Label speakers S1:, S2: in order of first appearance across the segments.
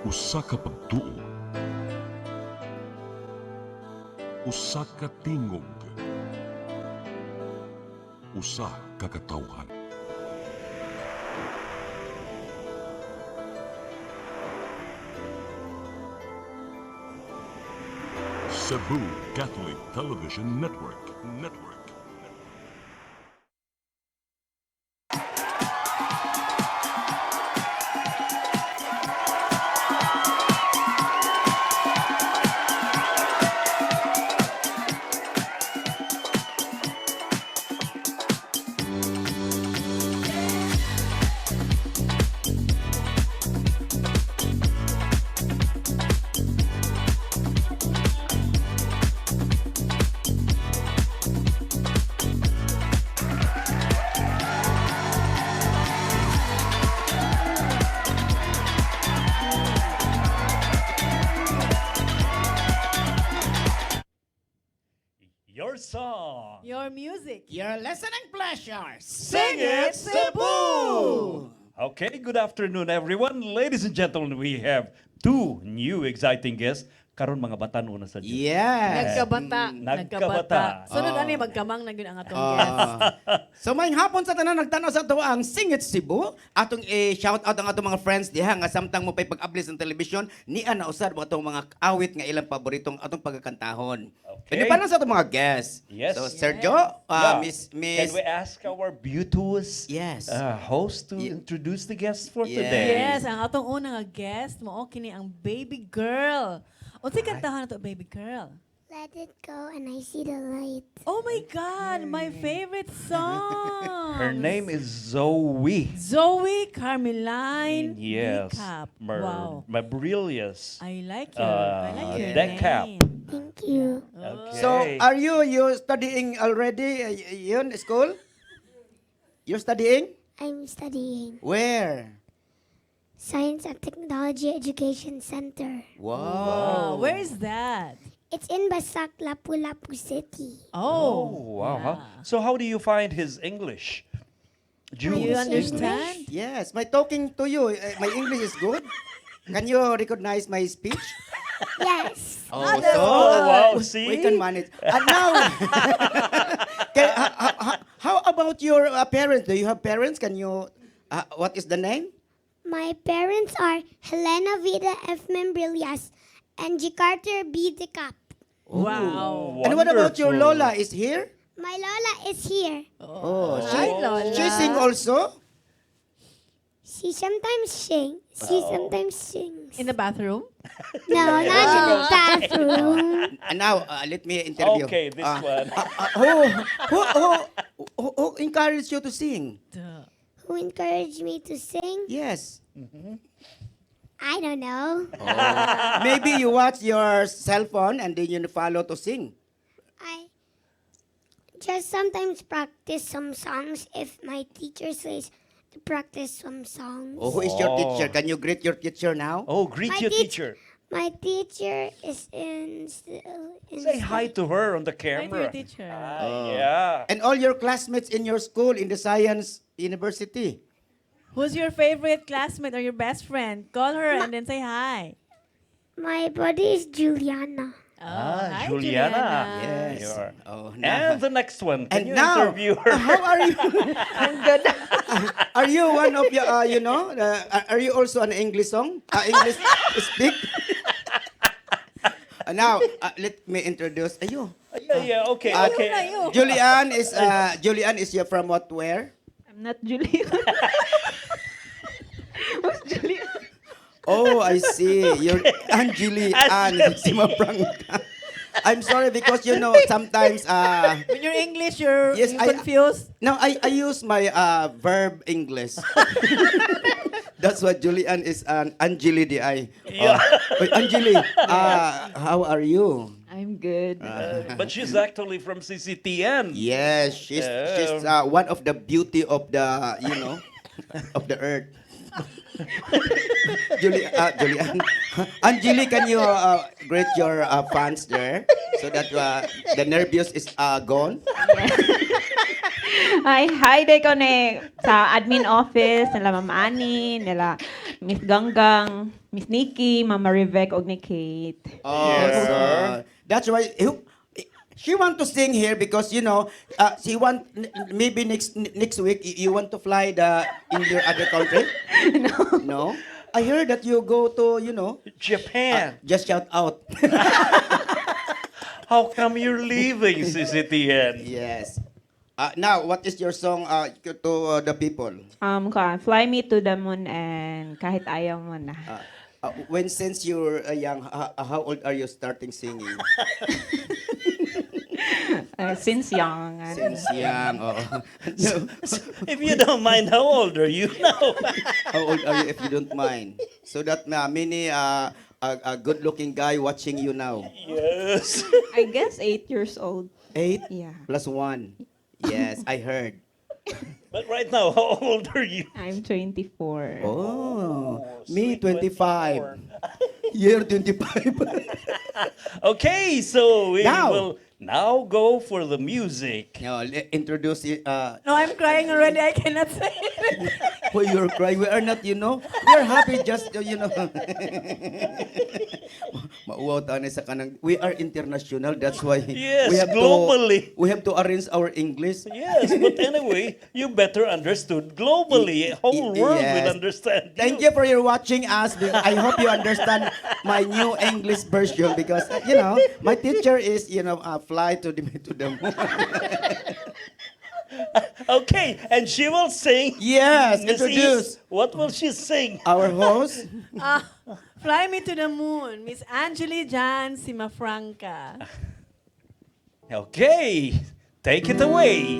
S1: Usa ka pagtuo, usa ka tingog, usa ka katawhan. Cebu Catholic Television Network.
S2: Your song.
S3: Your music.
S4: Your listening pleasures.
S3: Sing it, Cebu!
S2: Okay, good afternoon everyone. Ladies and gentlemen, we have two new exciting guests. Karon mga bata una sa Diyos.
S4: Yes.
S3: Nagkabata.
S2: Nagkabata.
S3: Sunod ani magkamang na gyud ang atong guest.
S4: So may hapon sa tanan nagtanaw sa to ang Sing It Cebu. Atong shout out ang atong mga friends diha nga samtang mo pay pag-ablis ng television niya na usad mo atong mga awit nga ilang paboritong atong pagkakantahon.
S2: Okay.
S4: Pwede pa lang sa atong mga guests.
S2: Yes.
S4: So Sergio,
S2: Yeah.
S4: Miss
S2: Can we ask our beauteous
S4: Yes.
S2: host to
S4: Ye-
S2: introduce the guests for
S4: Yes.
S2: today?
S3: Yes, ang atong unang guest mo kini ang Baby Girl. Unsay kantahan nato Baby Girl?
S5: Let it go and I see the light.
S3: Oh my God, my favorite song.
S2: Her name is Zoe.
S3: Zoe Carmeline
S2: Yes.
S3: Decap.
S2: Mar-
S3: Wow.
S2: Mabrillious.
S3: I like your
S2: Decap.
S3: name.
S5: Thank you.
S2: Okay.
S4: So are you studying already yun school? You're studying?
S5: I'm studying
S4: Where?
S5: Science and Technology Education Center.
S3: Oh, where is that?
S5: It's in Basak, Lapu-Lapu City.
S2: Oh,
S3: Oh,
S2: wow.
S3: yeah.
S2: So how do you find his English?
S3: Do you understand?
S4: Yes, my talking to you, my English is good. Can you recognize my speech?
S5: Yes.
S4: Oh,
S3: that's
S2: Oh, wow.
S4: we
S2: See?
S4: can manage. And now, how about your parents? Do you have parents? Can you, what is the name?
S5: My parents are Helena Vida F. Membrillas and G. Carter B. Decap.
S3: Wow.
S4: And what about your
S2: Wonderful.
S4: Lola? Is here?
S5: My Lola is here.
S4: Oh,
S3: Hi, Lola.
S4: she sing also?
S5: She sometimes sings. She sometimes sings.
S3: In the bathroom?
S5: No, not in the bathroom.
S4: And now, let me interview.
S2: Okay, this
S4: Ah,
S2: one.
S4: who encouraged you to sing?
S3: Duh.
S5: Who encouraged me to sing?
S4: Yes.
S5: I don't know.
S4: Maybe you watch your cell phone and then you follow to sing.
S5: I just sometimes practice some songs if my teacher says to practice some songs.
S4: Oh, who is your
S2: Oh.
S4: teacher? Can you greet your teacher now?
S2: Oh, greet
S5: My
S2: your
S5: teach-
S2: teacher.
S5: My teacher is in.
S2: Say hi to her on the
S3: Hi to
S2: camera.
S3: your teacher.
S2: Yeah.
S4: And all your classmates in your school in the science university.
S3: Who's your favorite classmate or your best friend? Call her and then say hi.
S5: My buddy is Juliana.
S3: Oh, hi,
S2: Juliana.
S4: Yes.
S2: You are.
S4: Oh,
S2: And the next one, can
S4: and
S2: you
S4: now,
S2: interview her?
S4: how are you?
S3: I'm good.
S4: Are you one of your, are you also an English song? English speak? Now, let me introduce you.
S2: Yeah, okay,
S4: Uh,
S2: okay.
S4: Julian is you from what, where?
S3: I'm not Julia. Who's Julia?
S4: Oh, I see. You're Angeli Ann Simapranca. I'm sorry because sometimes
S3: When you're English, you're
S4: Yes,
S3: you
S4: I-
S3: confused.
S4: now I use my verb English. That's what Julian is an Angeli di ay.
S2: Yeah.
S4: Wait, Angeli, how are you?
S3: I'm good.
S2: But she's actually from CCTN.
S4: Yes, she's one of the beauty of the of the earth. Julian, Angeli, can you greet your fans there so that the nervous is gone?
S6: Hi, day ko sa admin office, nila Ma'am Annie, nila Miss Ganggang, Miss Nikki, Mama Rivek, og ni Kate.
S4: Oh,
S2: Yes,
S4: so that's why she want to sing here because she want maybe next week you want to fly in your other country. No. I heard that you go to
S2: Japan.
S4: just shout out.
S2: How come you're leaving, CCTN?
S4: Yes. Now, what is your song to the people?
S6: Fly Me to the Moon and Kahit Ayaw Mo Na.
S4: When since you're young, how old are you starting singing?
S6: Since young.
S4: Since young. Oh.
S2: If you don't mind, how old are you now?
S4: How old are you if you don't mind? So that many a good-looking guy watching you now.
S2: Yes.
S6: I guess 8 years old.
S4: 8
S6: Yeah.
S4: plus 1. Yes, I heard.
S2: But right now, how old are you?
S6: I'm 24.
S4: Oh, me
S2: sweet
S4: 25. Year 25.
S2: Okay, so we
S4: Now.
S2: will now go for the music.
S4: No, introduce it.
S3: No, I'm crying already. I cannot say it.
S4: Why you're crying? We are not, we're happy just, Mauwaw tayo sa kanang. We are international, that's why
S2: Yes,
S4: we have
S2: globally.
S4: we have to arrange our English.
S2: Yes, but anyway, you better understood globally. Whole world will
S4: Yes.
S2: understand
S4: Thank you for your watching us. I hope you understand my new English version because my teacher is fly to the moon.
S2: Okay, and she will sing.
S4: Yes,
S2: Miss
S4: introduce
S2: East, what will she sing?
S4: our host.
S3: Fly Me to the Moon, Miss Angeli Jan Simafranca.
S2: Okay, take it away.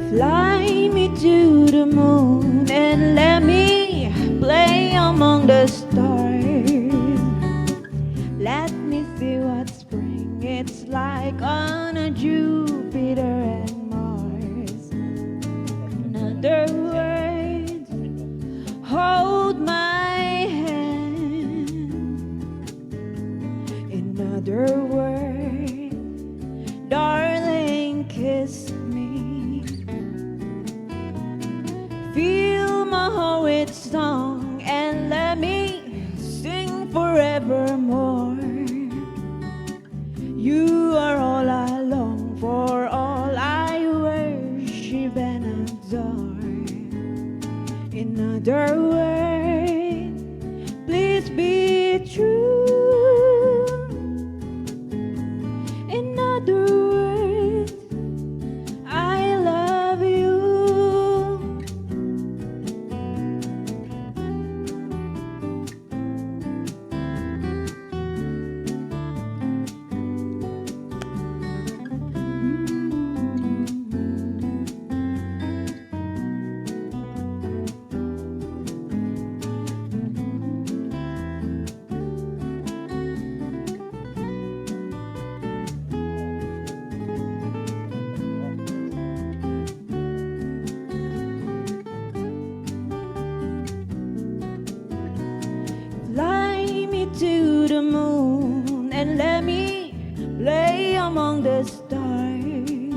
S6: Fly me to the moon and let me play among the stars. Let me see what spring it's like on a Jupiter and Mars. In other words, hold my hand. In other words, darling, kiss me. Feel my heart song and let me sing forevermore. You are all I long for, all I worship and adore. In other words, please be true. In other words, I love you. Fly me to the moon and let me play among the stars.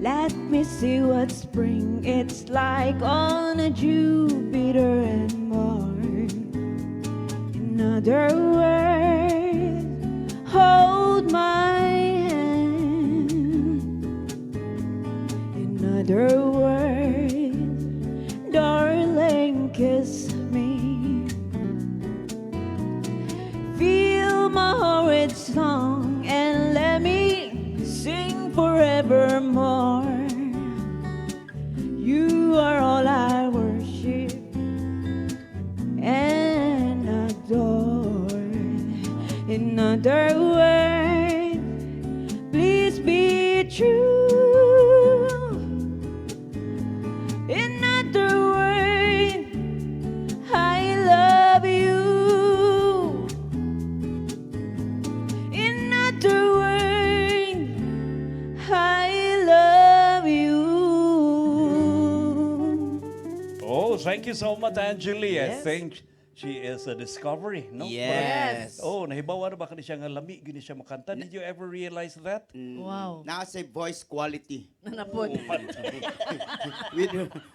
S6: Let me see what spring it's like on a Jupiter and Mars. In other words, hold my hand. In other words, darling, kiss me. Feel my heart song and let me sing forevermore. You are all I worship and adore. In other words, please be true.
S2: thank you so much, Angeli. I
S4: Yes.
S2: think she is a discovery, no?
S4: Yes.
S2: Oh, nahibawa na ba kani siya nga lami gini siya makanta? Did you ever realize that?
S3: Wow.
S4: Nasa voice quality.
S3: Nanapod.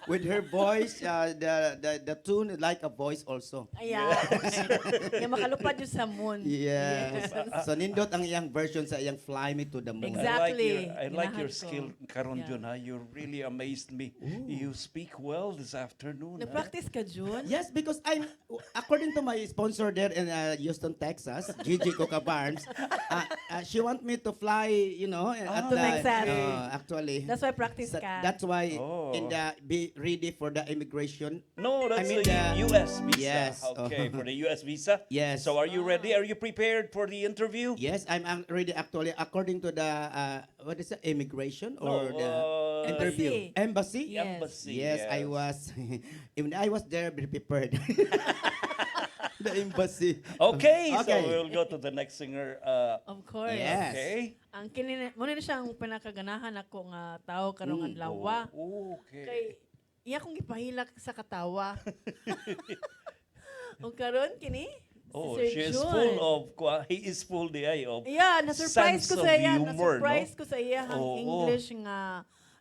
S4: With her voice, the tune is like a voice also.
S3: Ayan. Yung makalupad yung sa moon.
S4: Yes. So nindot ang iyang version sa iyang Fly Me to the Moon.
S3: Exactly.
S2: I like your
S3: Ginahan ko.
S2: skill, Karon
S3: Yeah.
S2: Jun, ha? You really amazed me. You speak well this afternoon. ha?
S3: Nag-practice ka, June?
S4: Yes, because according to my sponsor there in Houston, Texas, Gigi Coca Barnes, she want me to fly, at
S3: To Texas.
S4: actually.
S3: That's why practice ka.
S4: That's why
S2: Oh.
S4: be ready for the immigration.
S2: No, that's
S4: mean
S2: the
S4: the-
S2: U.S. visa.
S4: Yes.
S2: Okay, for the U.S. visa.
S4: Yes.
S2: So are you ready? Are you prepared for the interview?
S4: Yes, I'm ready actually according to the what is it, immigration or
S2: No,
S4: the interview embassy.
S3: Yes.
S2: Embassy.
S4: Yes, I was even I was there be prepared. The embassy.
S2: Okay,
S4: Okay.
S2: so we'll go to the next singer.
S3: Of course.
S4: Yes.
S2: Okay.
S3: Ang muna na siyang pinakaganahan ako nga tao karong adlaw.
S2: Oh, okay.
S3: Kay iya kong ipahilak sa katawa. O karon kini?
S2: Oh,
S3: si Sir
S2: she is
S3: Jun.
S2: full of, he is full the eye of
S3: Yeah, na-surprise
S2: sense
S3: ko
S2: of
S3: sa iya.
S2: humor,
S3: Na-surprise
S2: no?
S3: ko sa iya ang
S2: Oo.
S3: English nga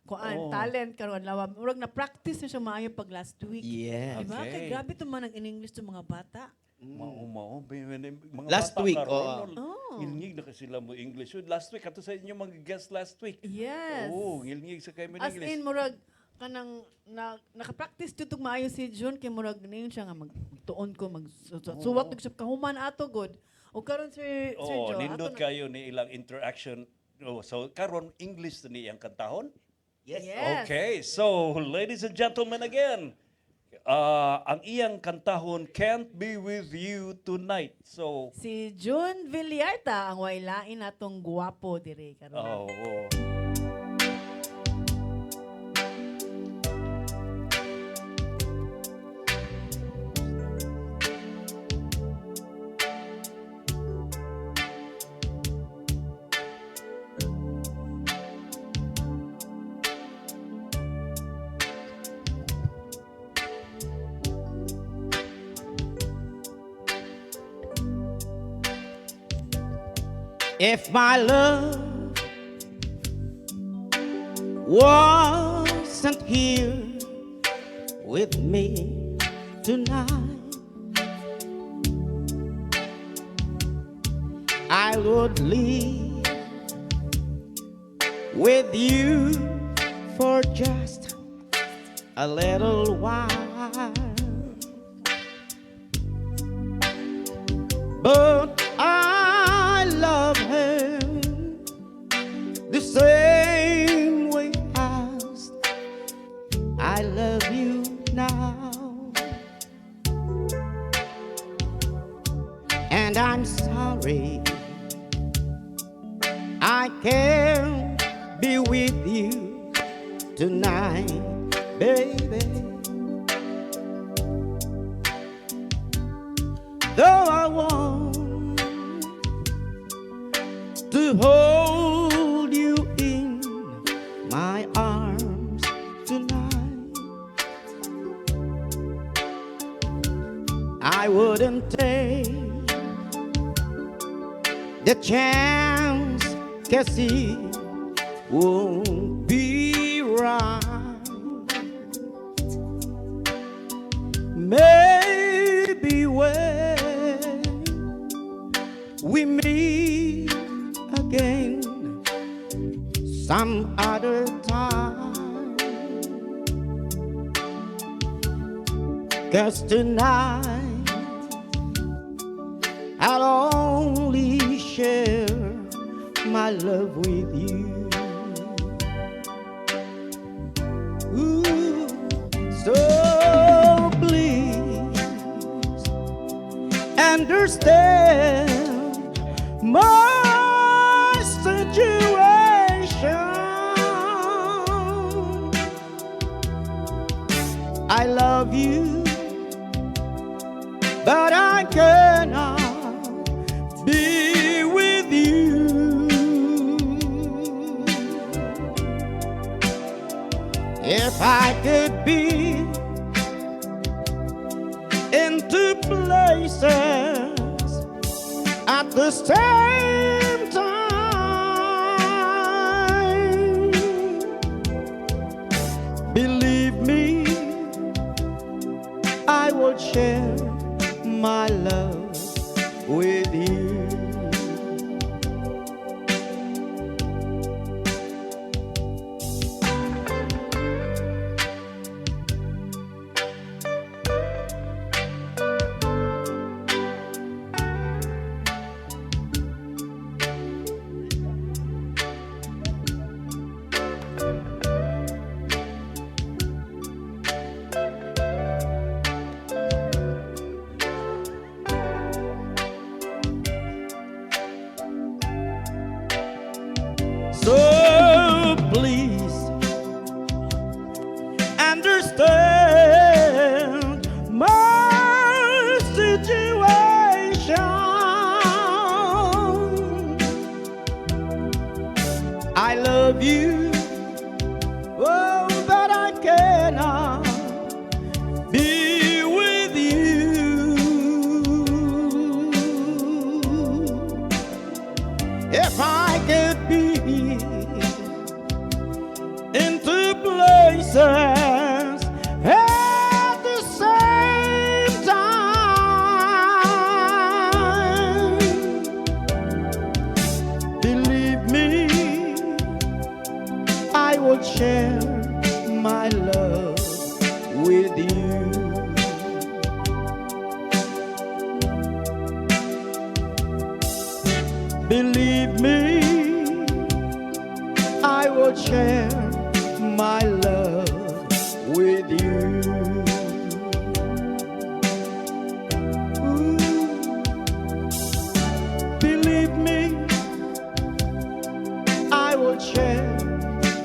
S3: kuan
S2: Oo.
S3: talent karon adlaw. Murag na-practice na siya maayo pag last week.
S4: Yes.
S3: Diba?
S2: Okay.
S3: Kay grabe to man ang in-English to mga bata.
S2: Mao, mga
S4: Last
S2: bata
S4: week,
S2: karon,
S3: Oh.
S2: ngilngig na kasi sila mo English. So, last week, ato sa inyo mga guest last week.
S3: Yes.
S2: Oh, ngilngig sa kayo mo
S3: As
S2: English.
S3: in, murag, kanang, nakapractice tutog maayo si June, kay murag, ngayon siya nga magtuon ko, suwat ko siya kahuman ato, good. O karon Sir
S2: Oh,
S3: Joe,
S2: nindot kayo ni ilang interaction. Oh, so, karon English na niyang kantahon?
S4: Yes.
S3: Yes.
S2: Okay, so, ladies and gentlemen again, ang iyang kantahon, Can't Be With You Tonight. So,
S3: Si June Villarta, ang wailain natong guwapo dire karon.
S2: oh, oh.
S4: If my love wasn't here with me tonight, I would leave with you for just a little while. But I love her the same way as I love you now. And I'm sorry I can't be with you tonight, baby. Though I want to hold you in my arms tonight, I wouldn't take the chance, 'cause it won't be right. Maybe when we meet again some other time, 'cause tonight I'll only share my love with you. Ooh, so please understand my situation. I love you, but I cannot be with you. If I could be places at the same time. Believe me, I will share my love with you. So please understand my situation. I love you, oh, but I cannot be with you. If I could be into places at the same time, believe me, I would share my love with you. Believe me, I will share my love with you. Ooh. Believe me, I will share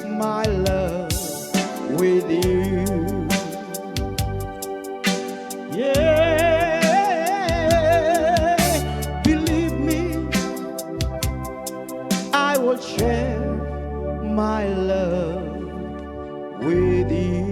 S4: my love with you. Yeah, believe me, I will share my love with you.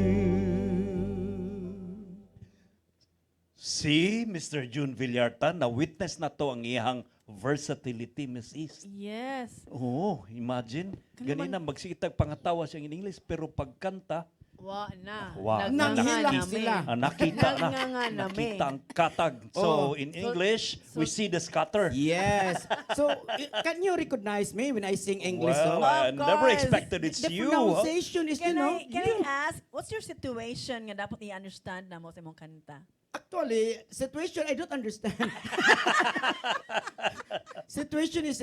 S2: Si Mr. June Villarta, na-witness na to ang iyang versatility, Miss East.
S3: Yes.
S2: Oo, imagine.
S3: Kanaman-
S2: Ganina, magsitag pangatawa siya in English, pero pagkanta,
S3: Wa na.
S2: Wa.
S3: Naghanga
S4: Nanghilak
S3: nami.
S4: sila.
S2: nakita na.
S3: Naghanga nami.
S2: Nakita ang katag. So,
S4: Oh.
S2: in English, we see the scatter.
S4: Yes. So, can you recognize me when I sing English
S2: Well,
S4: song?
S2: I
S3: Of
S2: never
S3: course.
S2: expected it's
S4: The
S2: you. Huh?
S4: pronunciation is,
S3: Can
S4: you know,
S3: I ask, what's your situation nga dapat i-understand na mo sa imong kanta?
S4: actually, situation, I don't understand. Situation is,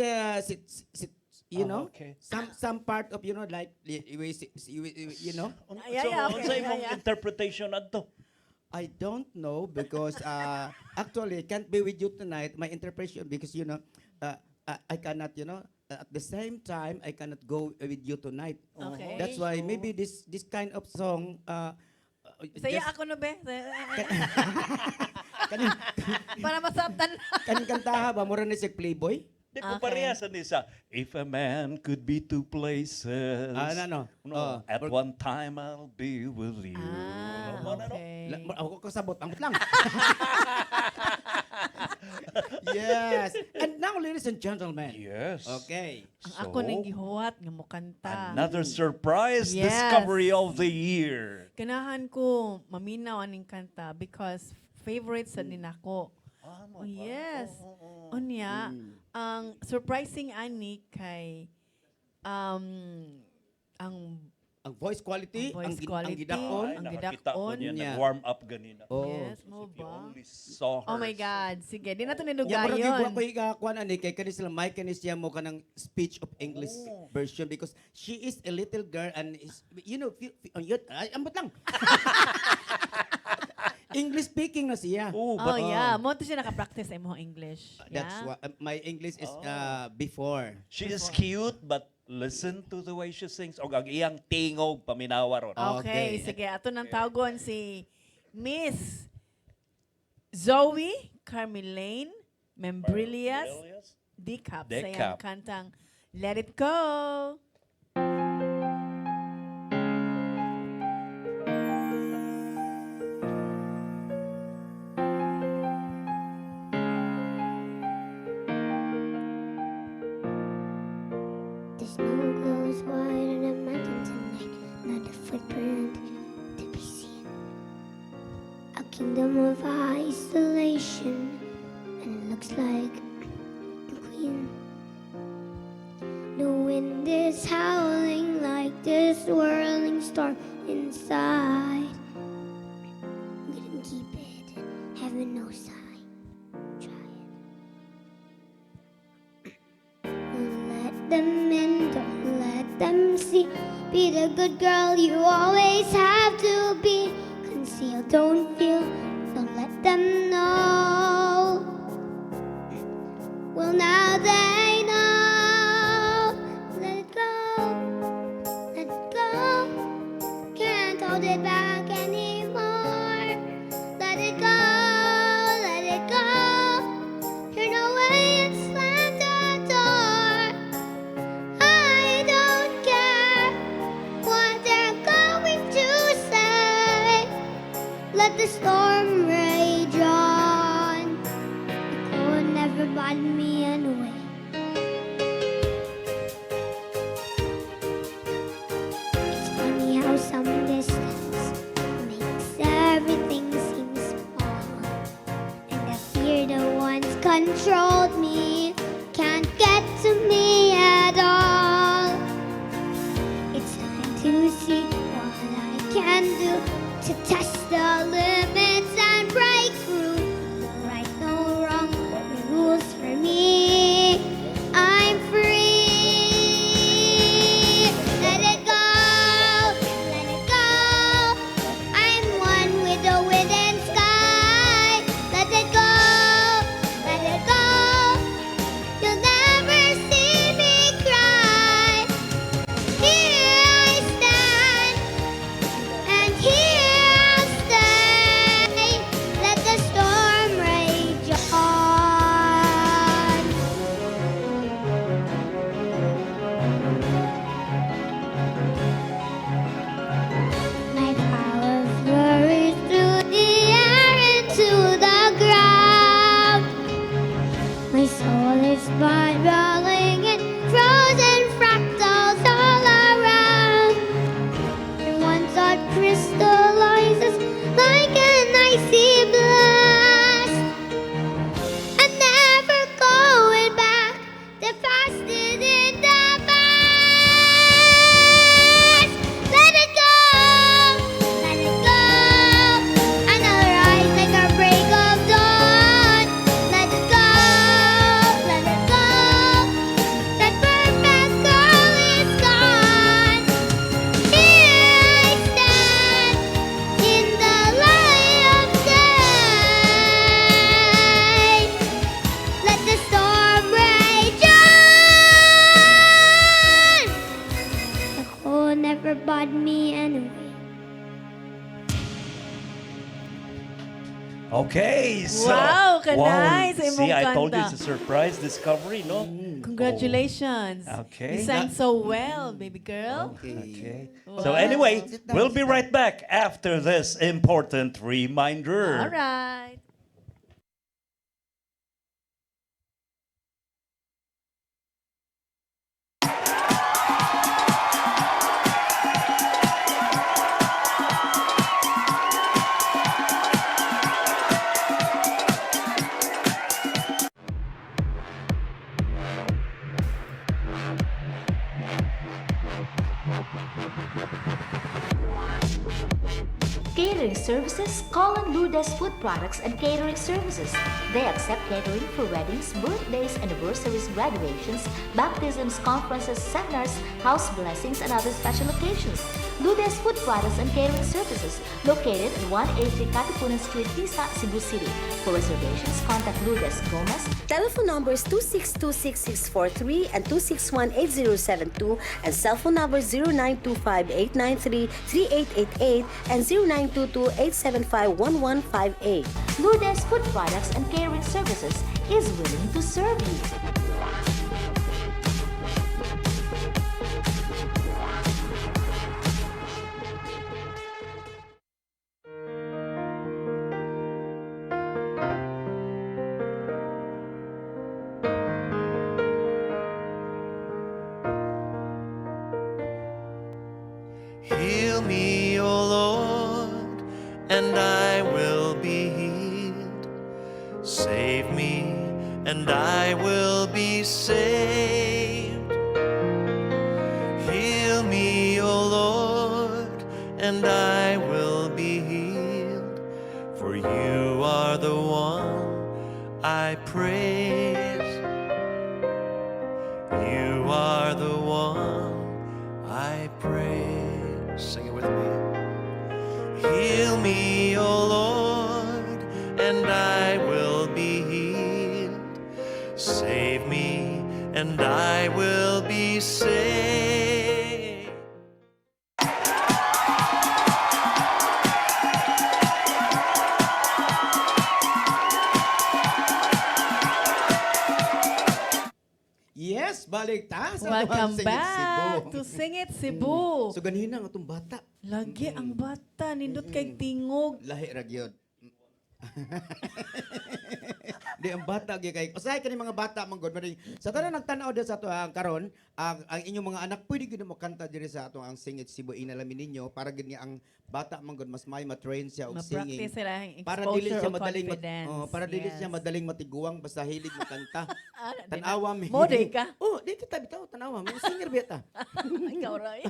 S4: you know,
S2: okay.
S4: some part of, you know, like, you know,
S3: Yeah,
S2: So,
S3: okay,
S2: unsa imong
S3: yeah.
S2: interpretation adto?
S4: I don't know because actually can't be with you tonight. My interpretation because you know I cannot at the same time I cannot go with you tonight.
S3: Okay.
S4: That's why maybe this kind of song.
S3: Saya
S4: just-
S3: ako no be.
S4: kanin
S3: Para masabtan.
S4: kanin kantaha ba mura ni si Playboy?
S2: Di ko
S3: Okay.
S2: parehas ni sa if a man could be two places.
S4: No.
S2: At one time I'll be with you. Ano, ano?
S3: Okay.
S4: Ako kasabot ang lang. Yes. And now, ladies and gentlemen.
S2: Yes.
S4: Okay.
S3: Ang ako nang gihuwat nga mo kanta.
S2: Another surprise
S3: Yes.
S2: discovery of the year.
S3: Ganahan ko maminaw aning kanta because favorite sa din ako. Oh, yes. Unya, ang surprising ani kay ang
S4: Ang voice quality,
S3: Ang voice
S4: ang
S3: quality.
S4: gidakon.
S3: Ang
S2: nakakita ko
S3: gidakon
S2: niya,
S4: niya.
S2: nag-warm up ganina.
S4: Oh.
S3: yes, mo
S2: If you
S3: ba?
S2: only saw her.
S3: Oh my God. Sige, di na to
S4: Yeah, murag
S3: nilugayon.
S4: ko igakuan ani kay kani sila Mike kani siya mo kanang speech of English version because she is a little girl and is, you know ay ambot lang. English speaking na siya.
S2: Oh,
S3: Oh
S2: but
S3: yeah, mo to siya naka-practice sa imong English.
S4: That's
S3: Yeah?
S4: what my English is before.
S2: she is cute, but listen to the way she sings. O ang iyang tingog, paminawa ron.
S3: Okay,
S4: Okay.
S3: sige. Ato nang tawagon si Miss Zoe Carmelane Membrillas
S2: Yes.
S3: Decap sa
S2: Decap.
S3: iyang kantang Let It Go.
S5: The snow glows white on the mountain tonight, not a footprint to be seen. A kingdom of isolation, and it looks like a queen. The wind is howling like this swirling storm inside. Couldn't keep it, heaven knows I tried. Don't let them in, don't let them see. Be the good girl you always have to be. Conceal, don't feel, don't let them know. Well, now they know. Let it go, let it go. Can't hold it back anymore. Let it go, let it go. Turn away and slam the door. I don't care what they're going to say. Let the storm rage on. The cold never bothered me anyway. It's funny how some distance makes everything seem small. And the fear that once controlled me can't get to me at all. It's time to see what I can do to test the limits and break through. No right, no wrong, what rules for me. I'm free. Let it go, let it go. I'm one with the wind and sky. Let it go, let it go. You'll never see me cry. Here I stand, and here I'll stay. Let the storm rage on. My power flurries through the air into the ground. My soul is spiraling in frozen fractals all around. And one thought crystallizes like an icy blast. And never going back, the past is in the past. Let it go, let it go. And I'll rise like a break of dawn. Let it go, let it go. That perfect girl is gone. Here I stand in the light of day. Let the storm rage on. The cold never bothered me anyway.
S2: Okay, so...
S3: Wow, kanay sa imong
S2: See, I told you
S3: kanta.
S2: it's a surprise discovery, no?
S3: Congratulations.
S2: Okay.
S3: You sang so well, baby girl.
S2: Okay. So anyway, we'll be right back after this important reminder.
S3: All right.
S7: Catering services, call on Lourdes Food Products and Catering Services. They accept catering for weddings, birthdays, anniversaries, graduations, baptisms, conferences, seminars, house blessings, and other special occasions. Lourdes Food Products and Catering Services, located at 183 Katipunan Street, Tisa, Cebu City. For reservations, contact Lourdes Gomez.
S8: Telephone numbers 2626643 and 2618072 and cell phone number 0925-893-3888 and 0922-875-1158.
S7: Lourdes Food Products and Catering Services is willing to serve you.
S9: and I will be saved. Heal me, O Lord, and I will be healed. For you are the one I praise. You are the one I praise. Sing it with me. Heal me, O Lord, and I will be healed. Save me, and I will be saved.
S4: Yes, balik ta sa
S3: Welcome
S4: Singit
S3: back
S4: Cebu.
S3: to Singit Cebu.
S4: So ganina nga itong bata.
S3: Lagi ang bata, nindot kay tingog.
S4: Lahi ra gyud. Di ang bata gyud kay usahay kani mga bata man god maring sa tanan nagtan-aw sa ato ang karon ang inyong mga anak pwede gyud mo kanta diri sa ato ang Singit Cebu inalamin ninyo para gid nga ang bata man god mas may ma-train siya og singing.
S3: Ma-practice sila ang
S4: Para dili
S3: exposure
S4: siya
S3: of
S4: madaling
S3: confidence.
S4: para dili siya
S3: Yes.
S4: madaling matiguang basta hilig mo kanta.
S3: Di na.
S4: Tanawa mi.
S3: Mode ka?
S4: Oh, di kita bitaw tanawa mi singer beta.
S3: Ikaw ray.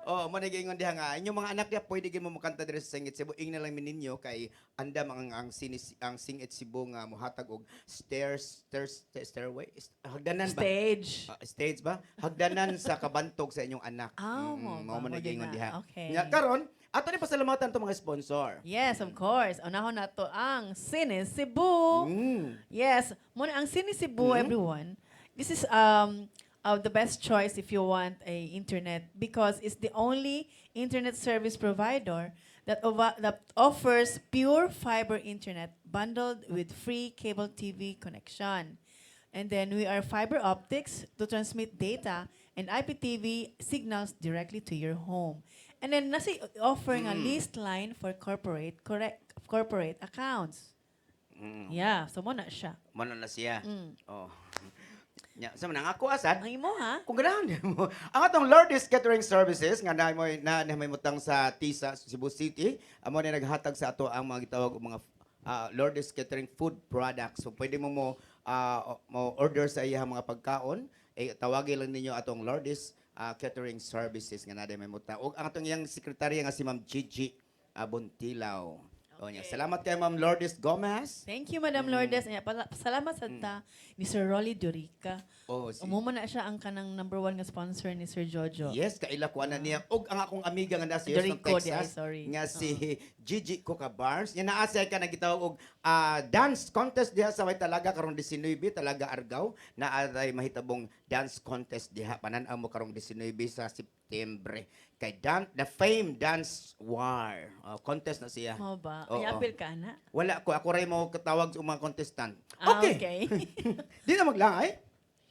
S4: Oh, mo nagingon diha nga inyong mga anak ya pwede gyud mo makanta diri sa Singit Cebu ing na lang ninyo kay andam ang Singit Cebu nga mohatag og stairway hagdanan ba?
S3: Stage.
S4: Stage ba? Hagdanan sa kabantog sa inyong anak.
S3: Mo
S4: mo nagingon diha.
S3: Okay.
S4: Nga karon ato ni pasalamatan to mga sponsor.
S3: Yes, of course. Unahon na to ang Cine Cebu. Yes, muna ang Cine Cebu, everyone. This is the best choice if you want a internet because it's the only internet service provider that offers pure fiber internet bundled with free cable TV connection. And then we are fiber optics to transmit data and IPTV signals directly to your home. And then nasi offering a leased line for corporate accounts. Yeah, so mo na siya.
S4: Mo na siya. Oh. Nya, sa man ako asad.
S3: Ang imo ha?
S4: Kung ganahan mo. Ang atong Lourdes Catering Services nga na may mutang sa TISA Cebu City, amo na naghatag sa ato ang mga gitawag og mga Lourdes Catering food products. So pwede mo order sa iya mga pagkaon, tawagin lang ninyo atong Lourdes Catering Services nga naday may mutang. Og ang atong iyang sekretarya nga si Ma'am Gigi Buntilaw. O niya. Salamat kay Ma'am Lourdes Gomez.
S3: Thank you, Madam Lourdes. Salamat sa ta ni Sir Rolly Durica. Umuma na siya ang kanang #1 nga sponsor ni Sir Jojo.
S4: Yes, kaila ko na niya. Og ang akong amiga nga nasa Houston,
S3: Dorico,
S4: Texas,
S3: sorry.
S4: nga si Gigi Coca Barnes. Yan naasay ka nagitawag og dance contest diha sa way talaga karong 19 talaga Argao na ay mahitabong dance contest diha panan-aw mo karong 19 sa September. Kay the Fame Dance War. Contest na siya.
S3: Mo ba?
S4: Oo.
S3: Ay, apil ka na?
S4: Wala ko. Ako rin mo katawag sa mga contestant.
S3: Okay.
S4: Di na maglangay.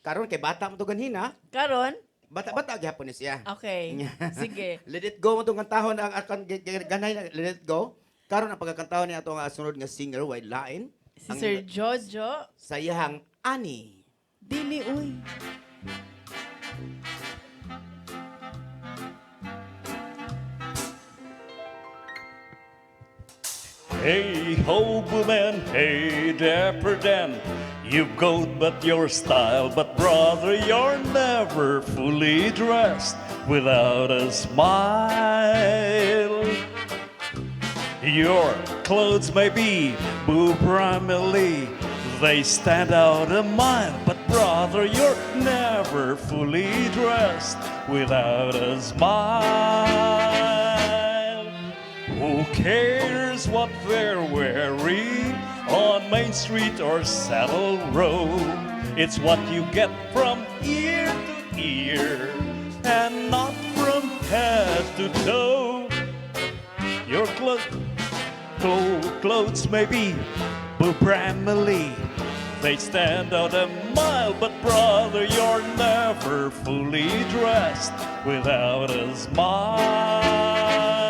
S4: Karon kay bata mo to ganhina.
S3: Karon?
S4: Bata gyapon ni siya.
S3: Okay. Sige.
S4: Let it go mo itong kantahon ang ganay na let it go. Karon ang pagkakantahon niya itong sunod nga singer, wide line.
S3: Si Sir Jojo.
S4: Sayahang Ani.
S3: Dili, uy.
S2: Hey ho, man, hey dapper Dan. You've got but your style, but brother, you're never fully dressed without a smile. Your clothes may be boo-primarily, they stand out a mile, but brother, you're never fully dressed without a smile. Who cares what they're wearing on Main Street or Saddle Road? It's what you get from ear to ear and not from head to toe. Your clothes may be boo-primarily, they stand out a mile, but brother, you're never fully dressed without a smile.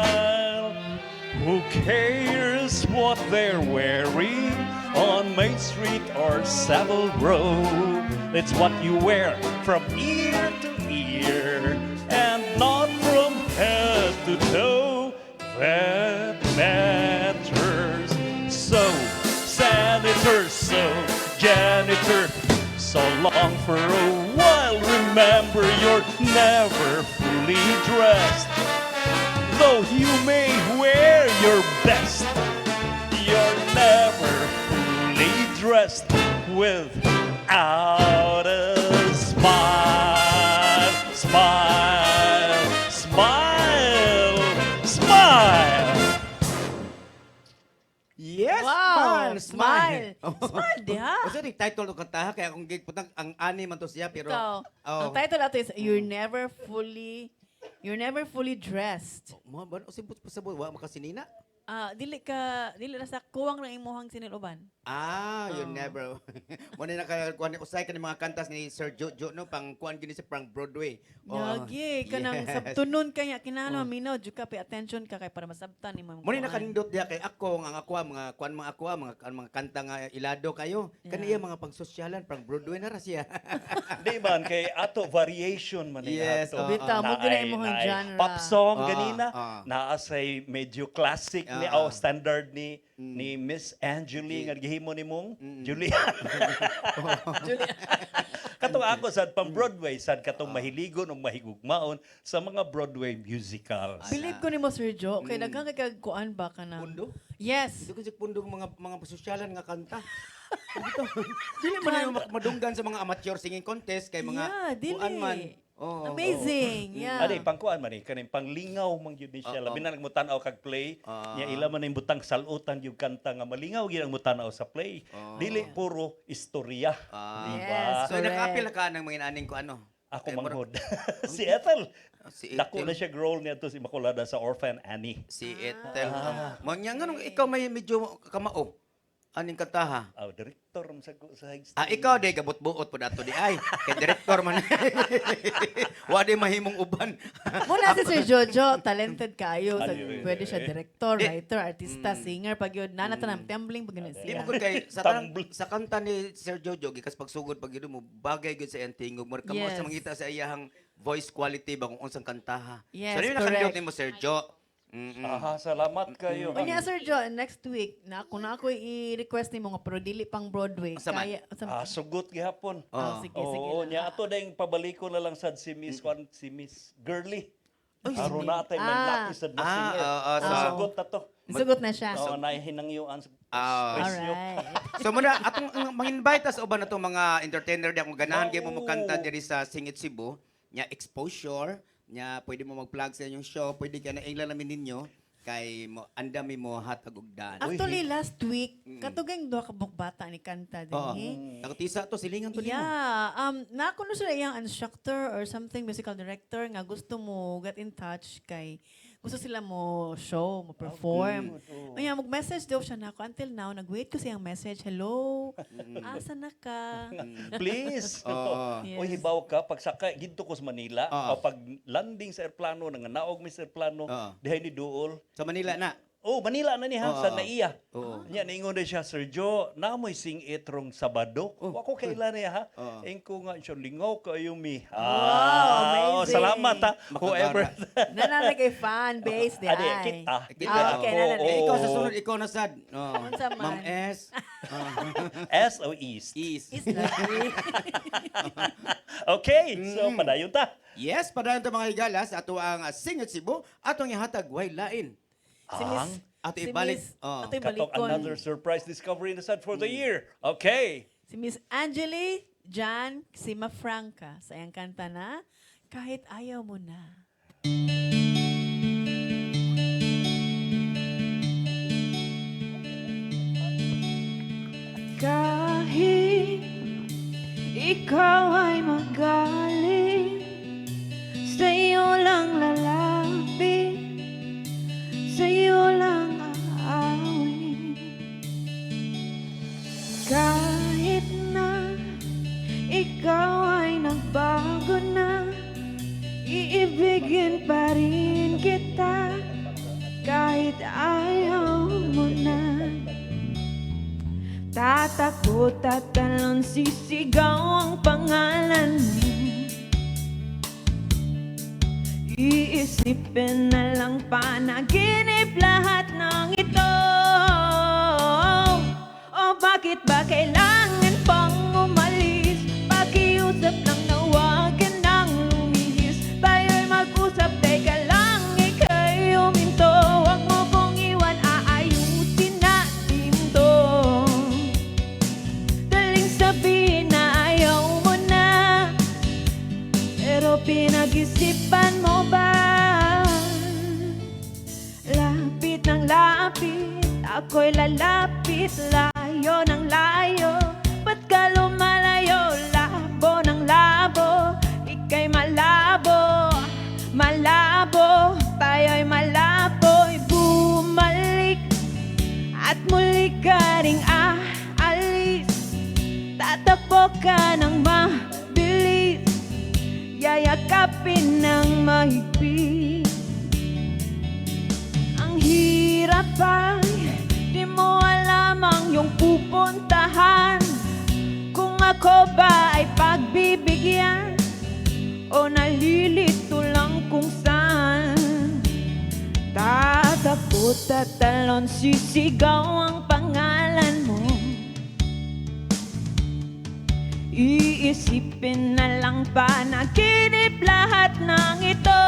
S2: Who cares what they're wearing on Main Street or Savile Row? It's what you wear from ear to ear and not from head to toe that matters. So, senators, so janitors, so long for a while. Remember, you're never fully dressed. Though you may wear your best, you're never fully dressed without a smile. Smile, smile, smile.
S4: Yes,
S3: Wow!
S4: smile.
S3: Smile, di ha?
S4: Kasi yung title ng kanta, kaya kung putang ang ani man to siya, pero...
S3: Ikaw,
S4: Oh.
S3: ang title nato is You're never fully dressed.
S4: Mo ba o sibot sa wa makasinina?
S3: Dili na sa kuwang ng imuhang siniluban.
S4: You never. Mo na kaya kuan usay ka ng mga kantas ni Sir Jojo no pang kuan gini sa pang Broadway.
S3: Yagi, kanang
S4: yes.
S3: sabtunon kanya kinahanglan minaw jud ka pay attention ka kay para masabtan ni mga.
S4: Mo na kanindot diha kay ako ang ako mga kuan mga ako mga kanta nga ilado kayo. Kaniya mga pang sosyalan pang Broadway na ra siya.
S2: Di man kay ato variation man
S4: Yes,
S2: ato.
S3: Bitaw, mo
S2: Naay-
S3: ginay mo ang
S2: naay
S3: genre.
S2: Pop song
S4: Ah,
S2: ganina,
S4: ah.
S2: naa say medyo classic ni standard ni Miss Angeline nga gihimo nimong Julia. Katong ako sad pang Broadway sad katong mahiligon ug mahigugmaon sa mga Broadway musicals.
S3: Believe ko nimo Sir Jo, kay daghang kay kuan ba ka na?
S4: Pundo?
S3: Yes.
S4: Dito kasi pundo mga sosyalan nga kanta. Dito. Dili man na madunggan sa mga amateur singing contest kay mga
S3: Yeah, dili.
S4: kuan man. Oh,
S3: Amazing. Yeah.
S2: Ani pangkuan man ni kaning panglingaw man gyud ni siya. Labi na nagmutan-aw kag play.
S4: Ah.
S2: Nya ila man ning butang salutan yung kanta nga malingaw gyud ang mutanaw sa play. Dili puro istorya. Di ba?
S3: Yes.
S4: So
S3: Correct.
S4: nakaapil ka ng mga inaning ko ano?
S2: Ako
S4: Kay
S2: manghod. Si Ethel.
S4: Si
S2: Dako
S4: Ethel.
S2: na siya role niya to si Makulada sa Orphan Annie.
S4: Si Ethel. Manya nga nung ikaw may medyo kamao. Aning kantaha.
S2: Director sa high school.
S4: Ikaw day kabut-buot po dato di ay. Kay director man. Wa di mahimong uban.
S3: Muna si Sir Jojo, talented kayo.
S2: Ano
S3: Pwede siya director, writer, artista, singer, pag yun, nanatan ng tumbling, pag yun
S4: Di
S3: siya.
S4: mo gud kay
S2: Tumble.
S4: sa kanta ni Sir Jojo gikas pagsugod pag yun mo bagay gud sa iyang tingog mo kamo
S3: Yes.
S4: sa mangita sa iyang voice quality ba kung unsang kantaha.
S3: Yes,
S4: so,
S3: correct.
S4: nimo Sir Jo.
S2: Aha, salamat kayo.
S3: Unya, Sir Jo, next week, kung ako i-request ni mo nga, pero dili pang Broadway.
S4: Asa man?
S2: Sugot gihapon.
S3: Sige, sige.
S2: Oo, nya ato dayong pabaliko na lang sad si Miss si Miss Girly. Aron natay may laki sad na singer. Sugot na to.
S3: Sugot na siya.
S2: Oo, nahinangyuan sa presyo.
S3: Alright.
S4: So muna atong mang-invite us uban atong mga entertainer di akong ganahan gyud mo kanta diri sa Singit Cebu nya exposure nya pwede mo mag-plug sa inyong show pwede ka na inglan namin ninyo kay mo andami mo hatag og daan.
S3: Actually, last week, katugeng duha ka bata ni kanta
S4: Oo.
S3: din.
S4: Nakatisa to silingan to nimo.
S3: Yeah, nakuno sila iyang instructor or something, musical director nga gusto mo get in touch kay gusto sila mo show, mo perform. Kaya mag-message daw siya na ako. Until now, nag-wait ko siyang message. Hello, asa na ka?
S2: Please.
S3: Yes.
S2: Oy, hibaw ka pag sakay gidto ko sa Manila, o pag landing sa airplano nang naog mi sa airplano, dihay ni duol.
S4: Sa Manila na.
S2: Oh, Manila na niya sa Naiya.
S4: Oo.
S2: Nya ningon na siya, Sir Jo, namoy sing itrong Sabado. Wa ko kailan niya ha. Engko nga siya lingaw kayo mi.
S3: amazing.
S2: Salamat ha.
S4: Makagara.
S2: Whoever.
S3: Nananay kay fan base di
S2: Adi,
S3: ay.
S2: kita.
S3: Okay, nananay.
S2: Oo.
S4: Ikaw sa sunod ikaw na sad.
S3: Unsa man?
S4: Ma'am S.
S2: S o East.
S4: East.
S3: Is lovely.
S2: Okay, so padayon ta.
S4: Yes, padayon ta mga higalas ato ang Singit Cebu atong ihatag way lain.
S3: Si Miss,
S4: Ato
S3: si
S4: ibalik.
S3: Miss,
S4: Oh.
S3: ato
S2: Katong
S3: ibalikon.
S2: another surprise discovery in the set for the year. Okay.
S3: Si Miss Angeli Jan Sima Franca sa iyang kanta na Kahit Ayaw Mo Na.
S6: Kahit ikaw ay magaling, sa'yo lang lalapit, sa'yo lang aawin. Kahit na ikaw ay nagbago na, iibigin pa rin kita, kahit ayaw mo na. Tatakbo, tatalon, sisigaw ang pangalan mo. Iisipin na lang panaginip lahat ng ito. O bakit ba kailangan pang umalis? pinag-isipan mo ba? Lapit ng lapit, ako'y lalapit, layo ng layo. Ba't ka lumalayo? Labo ng labo, ika'y malabo, malabo, tayo'y malabo'y bumalik. At muli ka ring aalis, tatakbo ka ng mabilis, yayakapin ng mahigpit. Ang hirap ay di mo alam ang iyong pupuntahan, kung ako ba ay pagbibigyan o nalilito lang kung saan. Tatakbo, tatalon, sisigaw ang pangalan mo. Iisipin na lang panaginip lahat ng ito.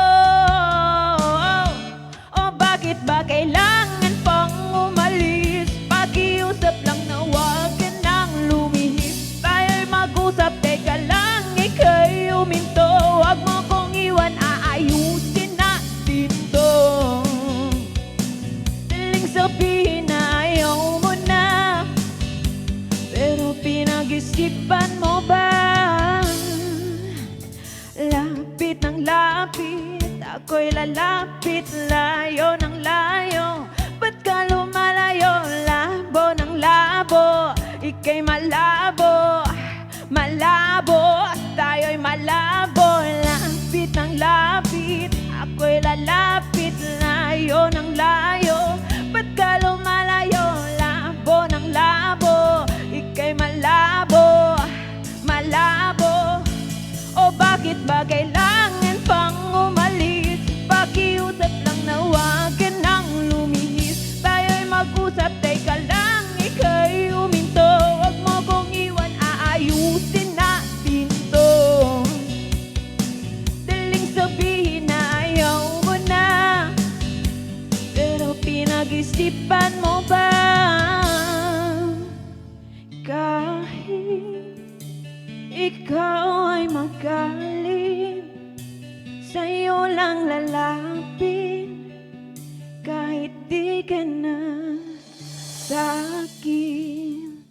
S6: O bakit ba kailangan pang umalis? Pakiusap lang na huwag ka nang lumihis. Tayo'y mag-usap, teka lang, ika'y uminto. Huwag mo kong iwan, aayusin natin to. Daling sabihin na ayaw mo na, pero pinag-isipan mo ba? Lapit ng lapit, ako'y lalapit, layo ng layo. Ba't ka lumalayo? Labo ng labo, ika'y malabo, malabo, tayo'y malabo. Lapit ng lapit, ako'y lalapit, layo ng layo. Ba't ka lumalayo? Labo ng labo, ika'y malabo, malabo. O bakit ba kailangan pang umalis? Pakiusap lang na huwag ka nang lumihis. Tayo'y mag-usap, teka lang, ika'y uminto. Huwag mo kong iwan, aayusin natin to. Daling sabihin na ayaw mo na, pero pinag-isipan mo ba? Kahit ikaw ay magalit, sa'yo lang lalapit, kahit di ka na sa'kin.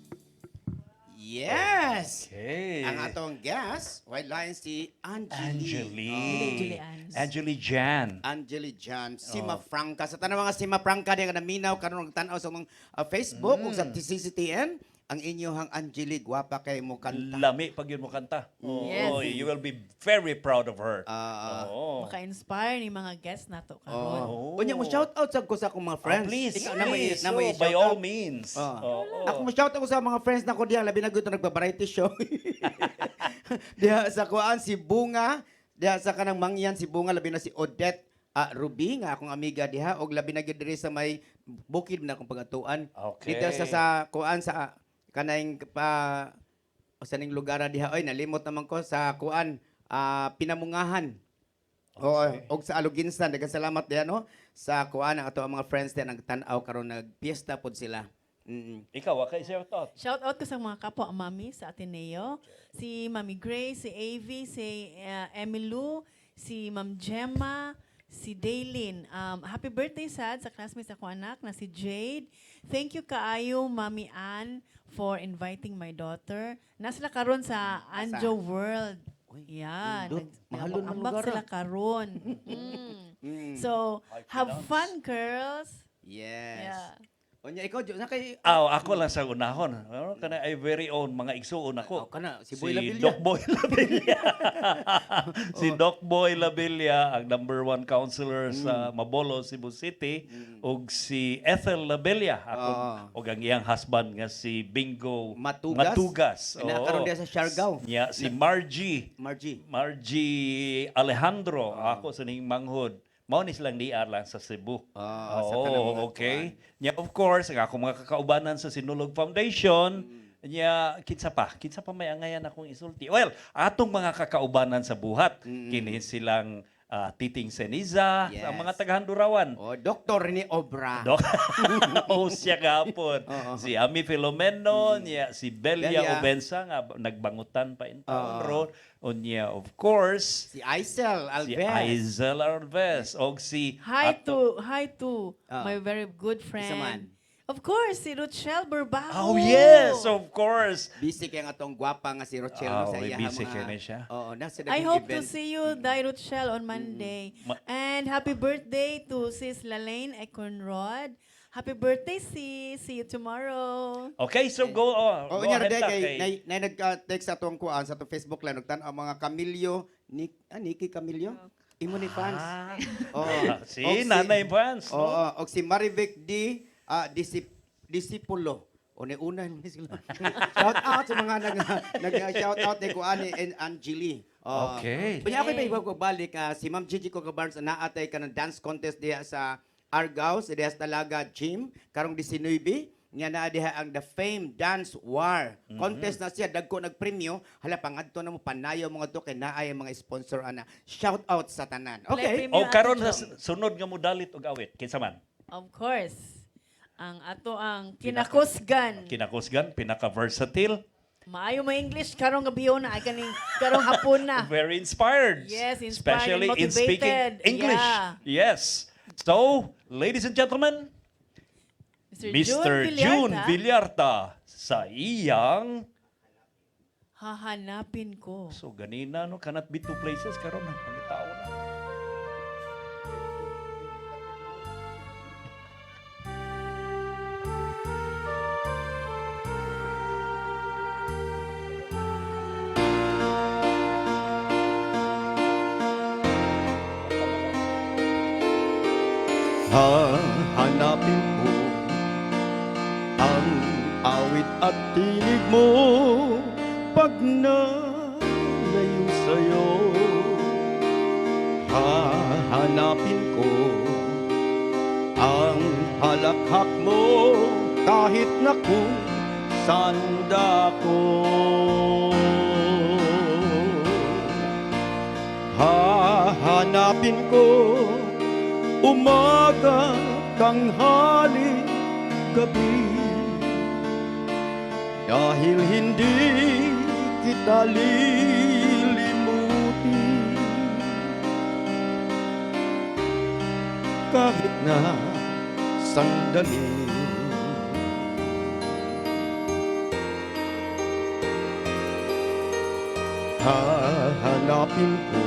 S4: Yes!
S2: Okay.
S4: Ang atong guest, white line si
S2: Angeli.
S3: Julian.
S2: Angeli Jan.
S4: Angeli Jan, Sima Franca. Sa tanang mga Sima Franca diya nga naminaw karon nagtan-aw sa mga Facebook ug sa CCTN, ang inyong Angeli gwapa kay mo kanta.
S2: Lami pag yun mo kanta.
S3: Yes.
S2: Oh, you will be very proud of her.
S4: Ah,
S2: Oh.
S3: Maka-inspire ni mga guests nato karon.
S4: Oh. Unya mo shout out sa ko sa akong mga friends.
S2: Please,
S4: Ikaw
S2: please.
S4: na may
S2: Oh, by
S4: shout
S2: all
S4: out.
S2: means.
S4: Oh.
S2: Oh.
S4: Ako mo shout out ko sa mga friends na ko diha labi na gud nagba-variety show. Diha sa kuan si Bunga, diha sa kanang mangyan si Bunga labi na si Odette Ruby nga akong amiga diha og labi na gid diri sa may bukid na akong pagatuan.
S2: Okay.
S4: Dito sa kuan sa kanang pa sa ning lugar diha oy nalimot naman ko sa kuan Pinamungahan.
S2: Okay.
S4: Og sa Aluginsan daghang salamat diha no sa kuan ang ato ang mga friends diha nagtan-aw karon nagpiesta pod sila.
S2: Ikaw, okay, shout out.
S3: Shout out ko sa mga kapwa mami sa Ateneo. Si Mami Grace, si AV, si Emilu, si Ma'am Gemma, si Daylin. Happy birthday sad sa classmates ako anak na si Jade. Thank you kaayo Mami Ann for inviting my daughter. Nasila karon sa Anjo World. Yeah,
S4: Indot. Mahalon ng
S3: ambak
S4: lugar,
S3: sila karon. So, have fun girls.
S4: Yes.
S3: Yeah.
S4: Onya ikaw na kay
S2: Ako lang sa unahon. Kana ay very own mga igsuon ako.
S4: kana si
S2: Si
S4: Boy Lavilla.
S2: Doc Boy Lavilla. Si Doc Boy Lavilla, ang #1 counselor sa Mabolo, Cebu City, ug si Ethel Lavilla, ug ang iyang husband nga si Bingo
S4: Matugas. Inakaroon diya sa Siargao.
S2: Yeah, si Margie
S4: Margie.
S2: Alejandro, ako sa ning manghod. Mao ni silang niar lang sa Cebu.
S4: sa kanang mga
S2: Okay. Nya of course, ang ako mga kakaubanan sa Sinulog Foundation, nya kitsa pa may angayan akong isulti. Well, atong mga kakaubanan sa buhat, kini silang Titing Seniza,
S4: Yes.
S2: ang mga taga-Handurawan.
S4: Oh, Dr. ni Obra.
S2: Dok, host siya gahapon.
S4: Oo.
S2: Si Ami Filomeno, niya, si Belia
S4: Belia.
S2: Obensa, nga nagbangutan pa in town
S4: Oo.
S2: road. O niya, of course,
S4: Si Aisel
S2: si
S4: Alves.
S2: Aizel Alves. O si...
S3: Hi
S2: ato-
S3: to my very good friend.
S4: Isa man.
S3: Of course, si Rochelle
S2: Oh,
S3: Burbajo.
S2: yes, of course.
S4: Busy kaya nga tong gwapa nga si Rochelle
S2: Ah,
S4: sa
S2: may
S4: iya
S2: busy kaya na siya.
S4: Oo, nasa
S3: I
S4: naging
S3: hope to
S4: event.
S3: see you, Dai Rochelle, on Monday.
S2: Ma-
S3: And happy birthday to Sis Lalaine Econrod. Happy birthday, sis. See you tomorrow.
S2: Okay, so go on.
S4: Oo,
S2: Go
S4: nya
S2: ahead,
S4: Rode,
S2: ta,
S4: kay nay nag-text sa tuwang kuan sa to Facebook lang nagtan ang mga Camillo, Nikki Camillo. Imo ni fans.
S2: Ah.
S4: Oo.
S2: Si
S4: Og
S2: Nanay Vance.
S4: Oo,
S2: no?
S4: og si Marivic D. Disipulo. Una ni sila. Shout out sa mga nag shout out ni Kuani and Angeli.
S2: Okay.
S4: Kanya ako ba ko balik si Ma'am Gigi Coca Barnes naatay ka ng dance contest diha sa Argao, sa diha sa Talaga Gym karong 19 nga naa diha ang The Fame Dance War. Contest na siya dagko nagpremyo, hala pangadto na mo panayo mga to kay naay ang mga sponsor ana. Shout out sa tanan. Okay.
S3: Play
S2: O
S3: Ato
S2: karon
S3: Chong.
S2: sa sunod nga modalit og awit kinsa man?
S3: Of course. Ang ato ang kinakusgan.
S2: Kinakusgan, pinaka-versatile,
S3: Maayo mo English karong gabiyo na ay kaning karong hapon na.
S2: very inspired.
S3: Yes, inspired
S2: Especially
S3: and
S2: in speaking
S3: motivated.
S2: English.
S3: Yeah.
S2: Yes. So, ladies and gentlemen, Mr. June Villarta sa iyang
S3: Hahanapin ko.
S2: so ganina no cannot be two places karon na pangitao na.
S9: Hahanapin ko ang awit at tinig mo pag nalayo sa'yo. Hahanapin ko ang halakhak mo kahit na kung sanda ko. Hahanapin ko umaga, tanghali, gabi. Dahil hindi kita lilimutin kahit na sandali. Hahanapin ko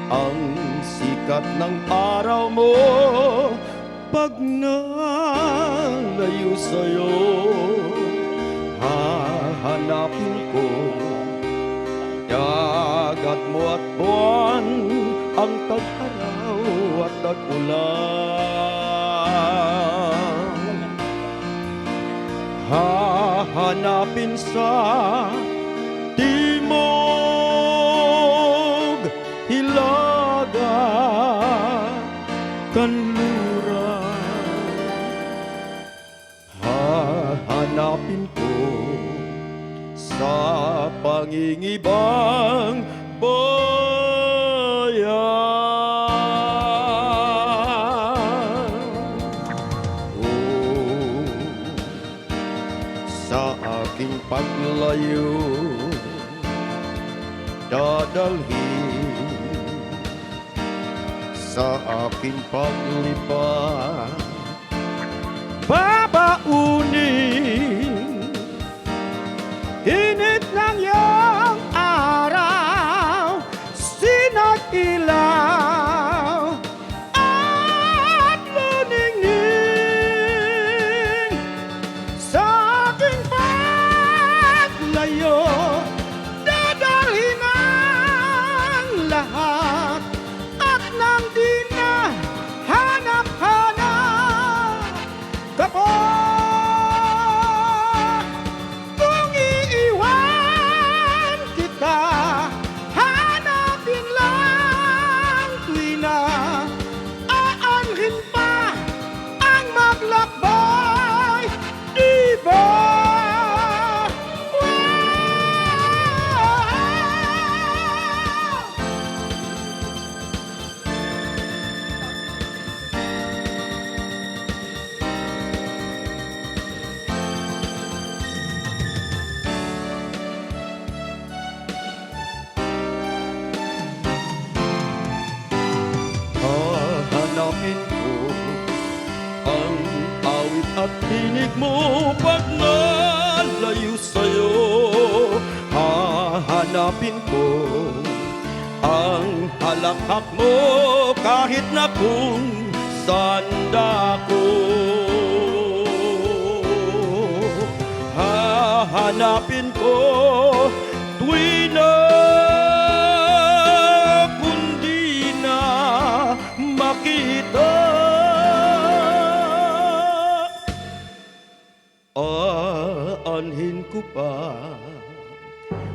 S9: ang sikat ng araw mo pag nalayo sa'yo. Hahanapin ko dagat mo at buwan, ang tag-araw at tag-ulan. Hahanapin sa timog, hilaga, kanluran. Hahanapin ko sa pangingibang bayan. Oh, sa aking paglayo dadalhin sa aking paglipat, babaunin init ng iyong araw, sinat ilaw at luningning sa aking paglayo. Dadalhin ang lahat at nang di na hanap-hanap kapag tinig mo pag nalayo sa'yo. Hahanapin ko ang halakhak mo kahit na kung sanda ko. Hahanapin ko tuwi na kundi na makita. Aanhin ko pa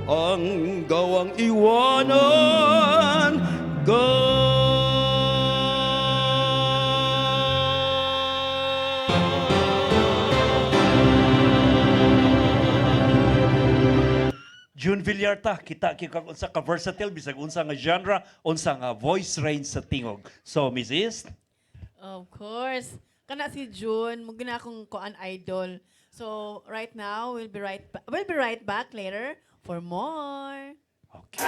S9: ang gawang iwanan
S2: June Villarta, kita kag unsa ka versatile bisag unsa nga genre, unsa nga voice range sa tingog. So, Mrs.
S3: Of course. Kana si June, mo gina akong kuan idol. So, right now, we'll be right back later for more.
S2: Okay.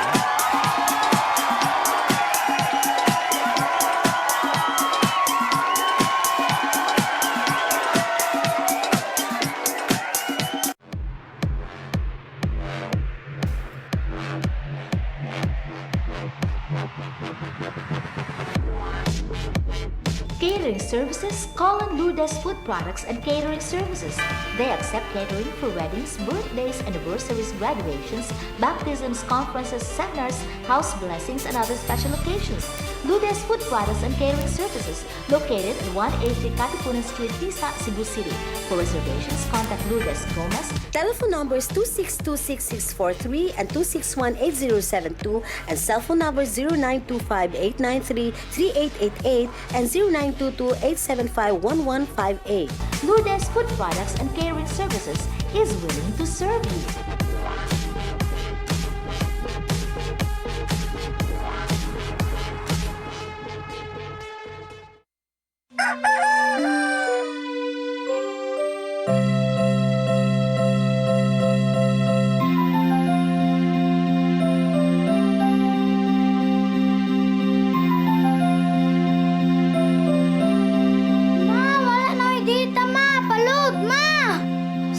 S7: Catering services, call on Lourdes Food Products and Catering Services. They accept catering for weddings, birthdays, anniversaries, graduations, baptisms, conferences, seminars, house blessings, and other special occasions. Lourdes Food Products and Catering Services, located at 180 Katipunan Street, Tisa, Cebu City. For reservations, contact Lourdes Gomez.
S8: Telephone numbers 2626643 and 2618072 and cell phone numbers 0925-893-3888 and 0922-875-1158.
S7: Lourdes Food Products and Catering Services is willing to serve you.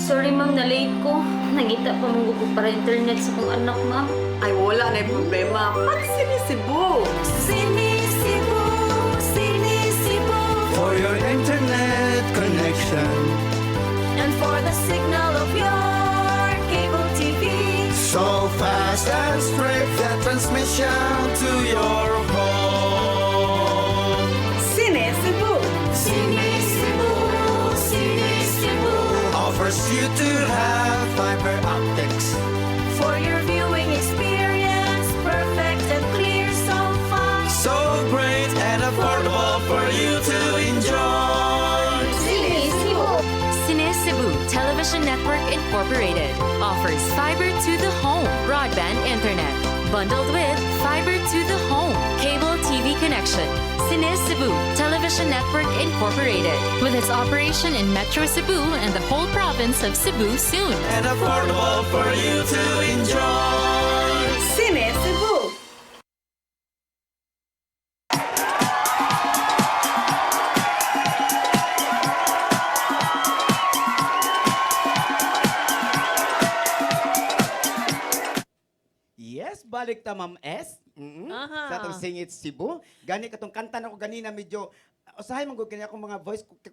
S10: Sorry ma'am, na-late ko. Nangita pa mong ko para internet sa kong anak ma'am.
S11: Ay, wala na yung problema. Pag-sinisibo!
S12: Sinisibo, sinisibo.
S9: For your internet connection,
S12: And for the signal of your cable TV.
S9: so fast and straight, the transmission to your home.
S11: Sinisibo!
S12: Sinisibo, sinisibo.
S9: Offers you to have fiber optics.
S12: For your viewing experience, perfect and clear so far.
S9: So great and affordable for you to enjoy.
S12: Sinisibo.
S13: Cine Cebu Television Network Incorporated offers fiber to the home broadband internet bundled with fiber to the home cable TV connection. Cine Cebu Television Network Incorporated with its operation in Metro Cebu and the whole province of Cebu soon.
S9: And affordable for you to enjoy.
S11: Sinisibo!
S4: Yes, balik ta Ma'am S.
S3: Aha.
S4: Sa atong Singit Cebu. Gani katong kanta na ko ganina medyo usahay man gud kanya akong mga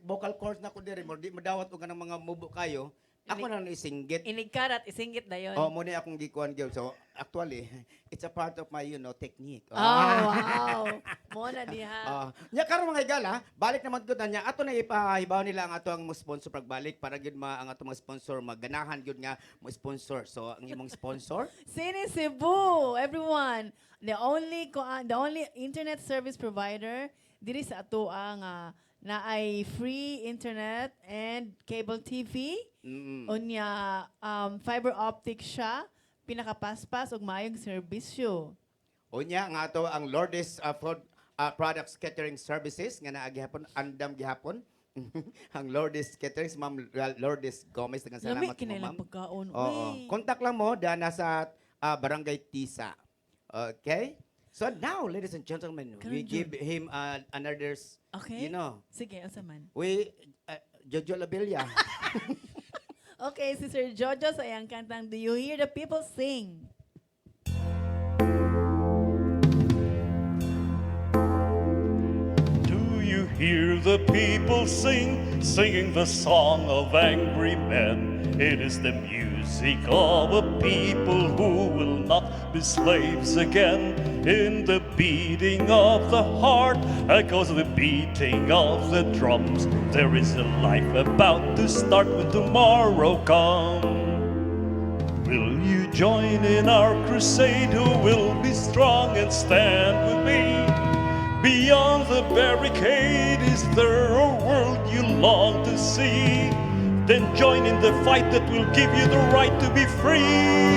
S4: vocal cords na ko diri mo di madawat og kanang mga mubo kayo. Ako na isinggit.
S3: Inigkarat, isingit na yun.
S4: Oh, mo ni akong gikuan gyud. So actually, it's a part of my technique.
S3: Oh, wow. Mo na diha.
S4: Nya karon mga higala, balik naman gud na niya. Ato na ipahibaw nila ang ato ang sponsor pagbalik para gud ang ato mga sponsor magganahan gud nga mo sponsor. So ang imong sponsor
S3: Cine Cebu, everyone. The only internet service provider diri sa ato ang na ay free internet and cable TV. Unya fiber optic siya, pinakapaspas og maayong serbisyo.
S4: Unya nga ato ang Lourdes Food Products Catering Services nga naa gihapon andam gihapon. Ang Lourdes Catering, Ma'am Lourdes Gomez, daghang salamat
S3: Lami kinailang
S4: Ma'am.
S3: pagkaon.
S4: Oo.
S3: Uy.
S4: Contact lang mo da nasa Barangay Tisa. Okay? So now, ladies and gentlemen, we
S3: Karon,
S4: give him another,
S3: Okay.
S4: you know,
S3: Sige, asa man.
S4: we Jojo Labilla.
S3: Okay, si Sir Jojo sa iyang kantang Do You Hear the People Sing?
S2: Do you hear the people sing, singing the song of angry men? It is the music of a people who will not be slaves again. In the beating of the heart echoes the beating of the drums. There is a life about to start when tomorrow comes. Will you join in our crusade? Who will be strong and stand with me? Beyond the barricade, is there a world you long to see? Then join in the fight that will give you the right to be free.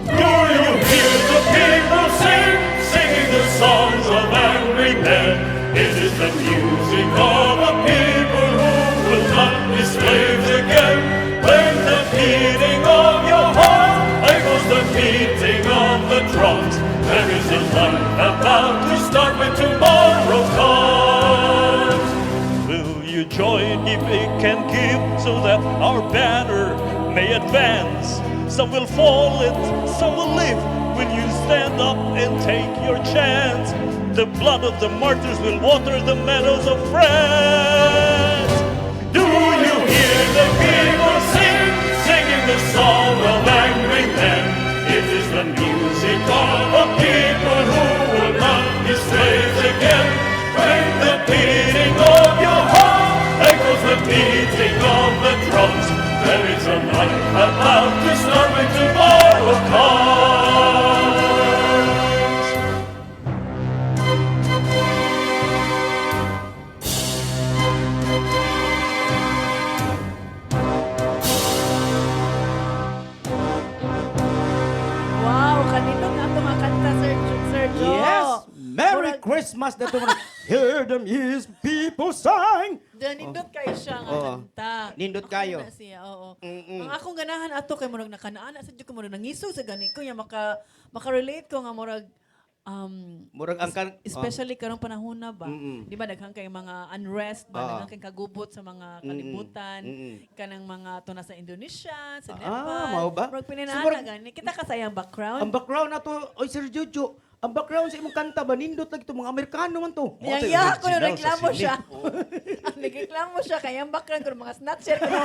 S2: Do you hear the people sing, singing the songs of angry men? It is the music of a people who will not be slaves again. When the beating of your heart echoes the beating of the drums, there is a light about to start when tomorrow comes. Will you join, give, it can give, so that our banner may advance? Some will fall and some will live. Will you stand up and take your chance? The blood of the martyrs will water the meadows of France. Do you hear the people sing, singing the song of angry men? It is the music of a people who will not be slaves again. When the beating of your heart echoes the beating of the drums, there is a light about to start when tomorrow comes.
S3: Wow, kanino nga ito mga kanta, Sir Jo?
S4: Yes! Merry
S3: Murag-
S4: Christmas na ito. Hear them yes, people sing.
S3: Nindot kayo siya nga
S4: Oo.
S3: kanta.
S4: Nindot
S3: Ako
S4: kayo.
S3: na siya, oo.
S4: Mm-mm.
S3: Ang akong ganahan ato kay murag nakanaan sa ko murag nangisog sa gani ko ya maka-relate ko nga murag
S4: Murag ang kan...
S3: especially karong panahon na ba.
S4: Mm-mm.
S3: Di ba daghang kay mga unrest ba,
S4: Oo.
S3: daghang kay kagubot sa mga kalibutan,
S4: Mm-mm.
S3: kanang mga tuna sa Indonesia, sa
S4: Ah,
S3: Nepal.
S4: mao ba?
S3: Murag
S4: So,
S3: pininana
S4: murag-
S3: gani. Kita ka sayang background.
S4: Ang background na to, oy Sir Jojo, ang background sa imong kanta ba, nindot lagi ito, mga Amerikano man to.
S3: Yang ya ko na reklamo siya. Nagreklamo siya kaya ang background ko ng mga snatcher ko.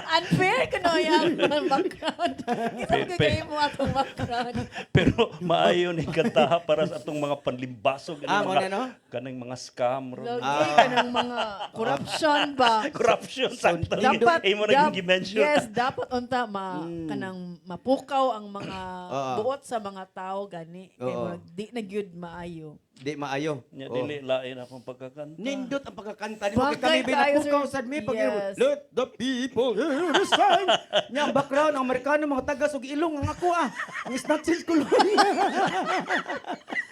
S3: Unfair ko no yung background. Kita mo kagaya mo atong background.
S2: Pero maayo ni kantaha para sa atong mga panlimbasog,
S4: mo na, no?
S2: kanang mga scam.
S3: Lagi ka ng mga corruption ba?
S2: Corruption, sakto.
S3: Dapat,
S2: Ay mo naging dimension.
S3: yes, dapat unta kanang mapukaw ang mga
S4: Oo.
S3: buot sa mga tao gani. Kaya
S4: Oo.
S3: murag di na gyud maayo.
S4: Di maayo.
S2: Nya
S4: Oo.
S2: dili lain akong pagkakanta.
S4: Nindot ang pagkakanta. Di mo
S3: Bagay
S4: kami
S3: kayo,
S4: binapukaw
S3: sir.
S4: sad me pag
S3: Yes.
S4: let the people hear the song. Nya ang background ang Amerikano mga taga sug ilong ang ako ah. Ang snatches ko lang.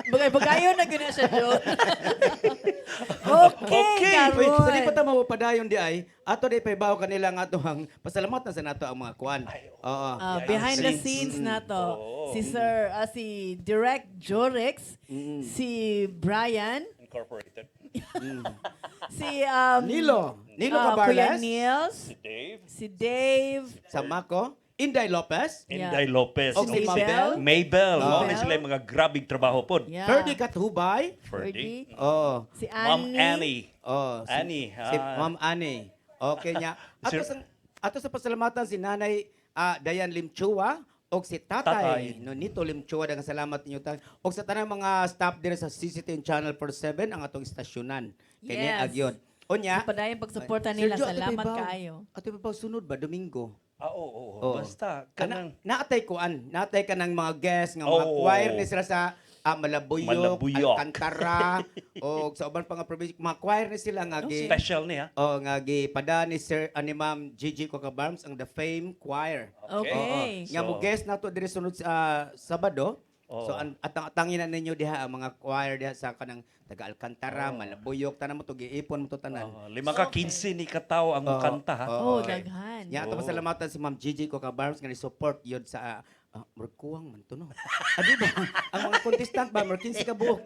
S3: Bagay-bagayon na gina siya doon. Okay,
S4: Wait,
S3: karon.
S4: sa di pa ta mapadayon di ay ato di paibaw kanila nga atohang pasalamat na sa nato ang mga kuan. Oo.
S3: Behind the scenes na to. Si Sir, si Direct Jorex, si Brian,
S2: Incorporated.
S3: si
S4: Nilo
S3: Kuya
S4: Cabarles,
S3: Nils,
S2: Si Dave.
S3: si Dave,
S4: Samako, Inday Lopez,
S3: Yeah.
S2: Inday Lopez.
S4: o
S3: Si
S4: si
S3: Mabel.
S2: Maybell.
S4: Oh.
S2: Mao ni sila yung mga grabing trabaho pod.
S3: yeah.
S4: Ferdy Katubay,
S2: Ferdy.
S4: oh,
S3: si
S2: Ma'am
S3: Annie,
S2: Annie.
S4: oh,
S2: Annie,
S4: si Ma'am Annie. Okay niya. Ato sa pasalamatan si Nanay Dayan Limchua og si Tatay,
S2: Tatay.
S4: Nonito Limchua, daghang salamat ninyo ta. Og sa tanang mga staff dire sa CCTV Channel 47 ang atong istasyonan. Kanya
S3: Yes.
S4: agyon. Onya,
S3: Padayang pagsuporta nila. Salamat kaayo.
S4: Ato pa sunod ba Domingo?
S2: Oo.
S4: Oo.
S2: Basta.
S4: Kanang
S2: Kanang
S4: naatay ka ng mga guests nga mga
S2: Oo.
S4: choir ni sila sa Malabuyok,
S2: Malabuyok.
S4: Alcantara, o sa uban pa nga probinsya, mga choir ni sila nga gi
S2: special niya.
S4: nga gipada ni Sir ani Ma'am Gigi Cocabarms ang The Fame Choir.
S3: Okay.
S4: Nga mo guest nato diri sunod sa Sabado.
S2: Oo.
S4: So atangin na ninyo diha ang mga choir diha sa kanang taga Alcantara, Malabuyok, tanan mo to giipon mo to tanan.
S2: 5-15 ni katawo ang kanta ha.
S3: Oh, daghan.
S4: Nya ato pasalamatan si Ma'am Gigi Cocabarms nga ni support yun sa Merkuwang man to, no? Di ba? Ang mga contestant ba, mer 15 ka buok.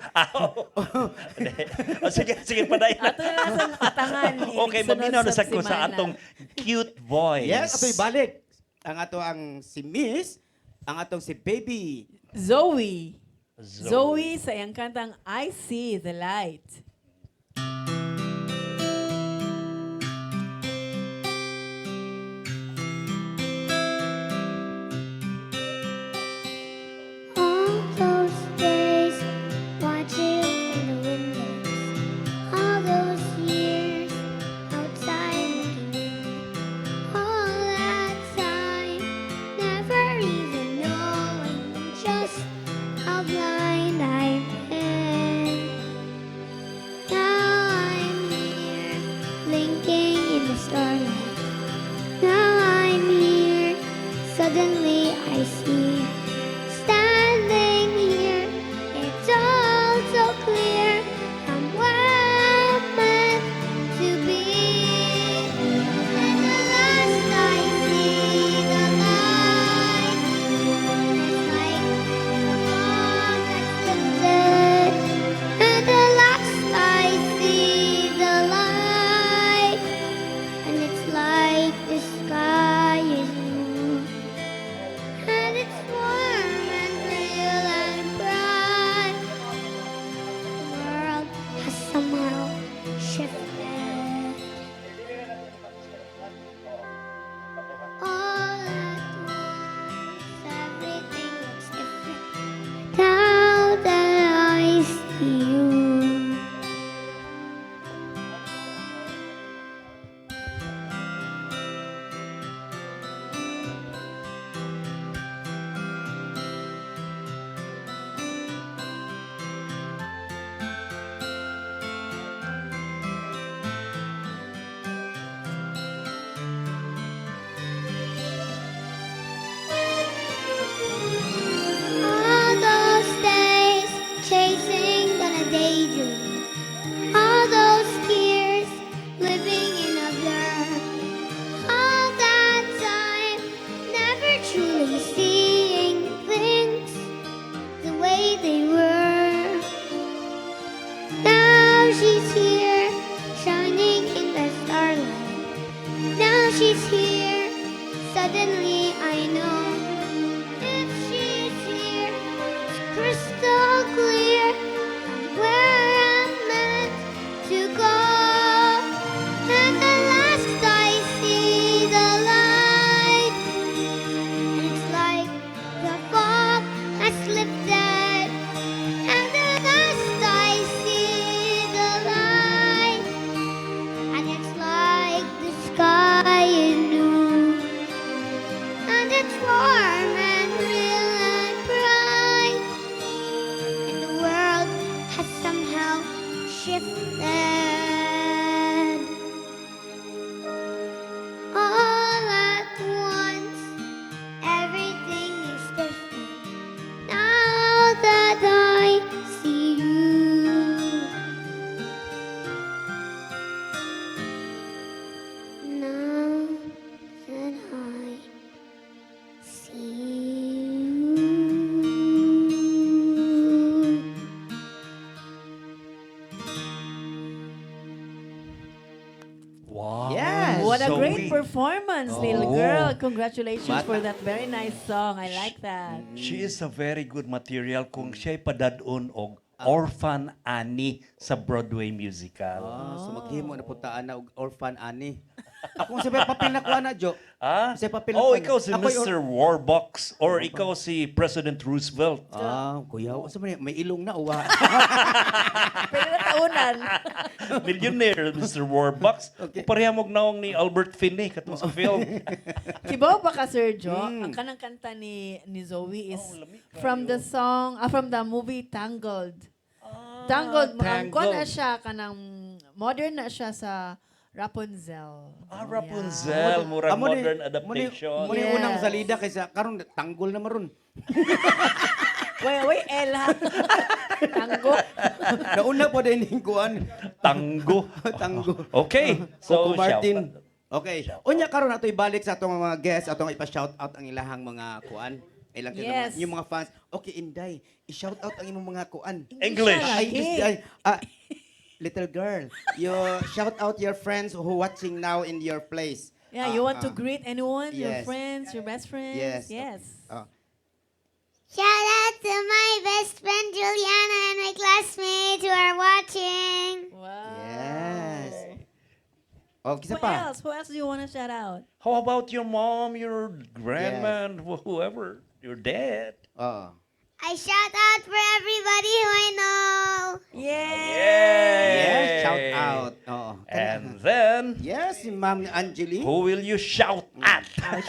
S2: Sige, paday.
S3: Ato na sa atangan.
S2: Okay, maminaw na sa ko sa atong cute voice.
S4: Yes, ato'y balik. Ang ato ang si Miss, ang atong si Baby.
S3: Zoe. Zoe sa iyang kantang I See the Light.
S5: All those days watching in the windows, all those years outside looking in, all that time never even knowing just how blind I've been. Now I'm here, blinking in the starlight. Now I'm here, suddenly I see. Standing here, it's all so clear. I'm where I'm meant to be. And at last I see the light. It's like the fog that's lifted. And at last I see the light. And it's like the sky is blue. And it's warm and real and bright. The world has somehow shifted. All at once, everything looks different. Now that I see you. All those days chasing on a daydream. All those years living in a blur. All that time never truly seeing things the way they were. Now she's here, shining in the starlight. Now she's here, suddenly I know. If she's here, it's crystal clear. I'm where I'm meant to go. And at last I see the light. And it's like the fog has lifted. And at last I see the light. And it's like the sky is blue. And it's warm and real and bright. And the world has somehow shifted. All at once, everything is different. Now that I see you. Now that I see you.
S2: Wow.
S4: Yes.
S3: What a
S2: Zoe.
S3: great performance, little
S2: Oh.
S3: girl. Congratulations
S4: Bata.
S3: for that very nice song. I like that.
S2: She is a very good material kung siya'y padadon og Orphan Annie sa Broadway musical.
S4: So maghimo na putaan na og Orphan Annie. Ako sa papel na kuha na, Jo.
S2: Ah?
S4: Sa papel
S2: Oh,
S4: na
S2: ikaw si
S4: Ako'y
S2: Mr. Warbucks or ikaw si President Roosevelt.
S4: Kuya, sa may ilong na uwa.
S3: Pero nataunan.
S2: Millionaire, Mr. Warbucks.
S4: Okay.
S2: Pareha mong naong ni Albert Finney katong sa film.
S3: Kibaw pa ka, Sir Jo? Ang kanang kanta ni Zoe is from the song, from the movie Tangled. Tangled. Ang
S2: Tangled.
S3: na siya, kanang modern na siya sa Rapunzel.
S2: Rapunzel, murag
S4: Amo ni-
S2: modern adaptation.
S4: Muna
S3: Yes.
S4: unang salida kaysa karon tanggol na maron.
S3: Wait, El ha? Tango.
S4: Nauna po din yung kuan.
S2: Tango.
S4: Tango.
S2: Okay. So,
S4: Coco Martin.
S2: shout-
S4: Okay. Unya karon ato ibalik sa atong mga guests, atong ipa-shout out ang ilahang mga kuan. ilang
S3: Yes.
S4: yung mga fans. Okay, Inday, i-shout out ang imong mga kuan.
S2: English.
S4: Ay,
S3: Okay.
S4: little girl, you shout out your friends who watching now in your place.
S3: Yeah, you want to greet anyone? Your
S4: yes.
S3: friends, your best friends?
S4: Yes.
S3: Yes.
S5: Shout out to my best friend Juliana and my classmates who are watching.
S3: Wow.
S4: Yes. Oh, kisa
S3: Who
S4: pa?
S3: else? Who else do you want to shout out?
S2: How about your mom, your grandma, and whoever, your dad?
S4: Oh.
S5: I shout out for everybody who I know.
S4: Yes, shout out. Oo.
S2: And then,
S4: Yes, si Ma'am Angeli.
S2: who will you shout at?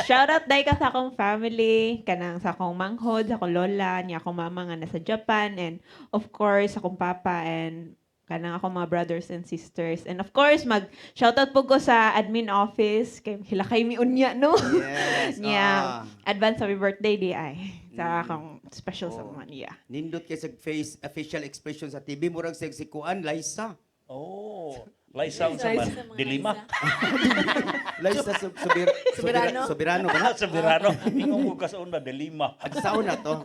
S6: Shout out dahil ka sa akong family, kanang sa akong manghod, sa akong lola, niya akong mama nga nasa Japan, and of course, akong papa, and kanang akong mga brothers and sisters. And of course, mag-shoutout po ko sa admin office, kay hilakay mi unya, no?
S4: Yes.
S6: Yeah. Advance happy birthday, di ay. Sa akong special sa mga niya.
S4: Nindot kay sa face facial expression sa TV murag sa si Kuan Liza.
S2: Oh, Liza sa
S3: Liza,
S2: man.
S3: mga
S2: Dilima.
S4: Liza
S3: Soberano.
S4: Soberano ba na?
S2: Sa Verano. Ingong ko sa una, Dilima.
S4: At sa una to.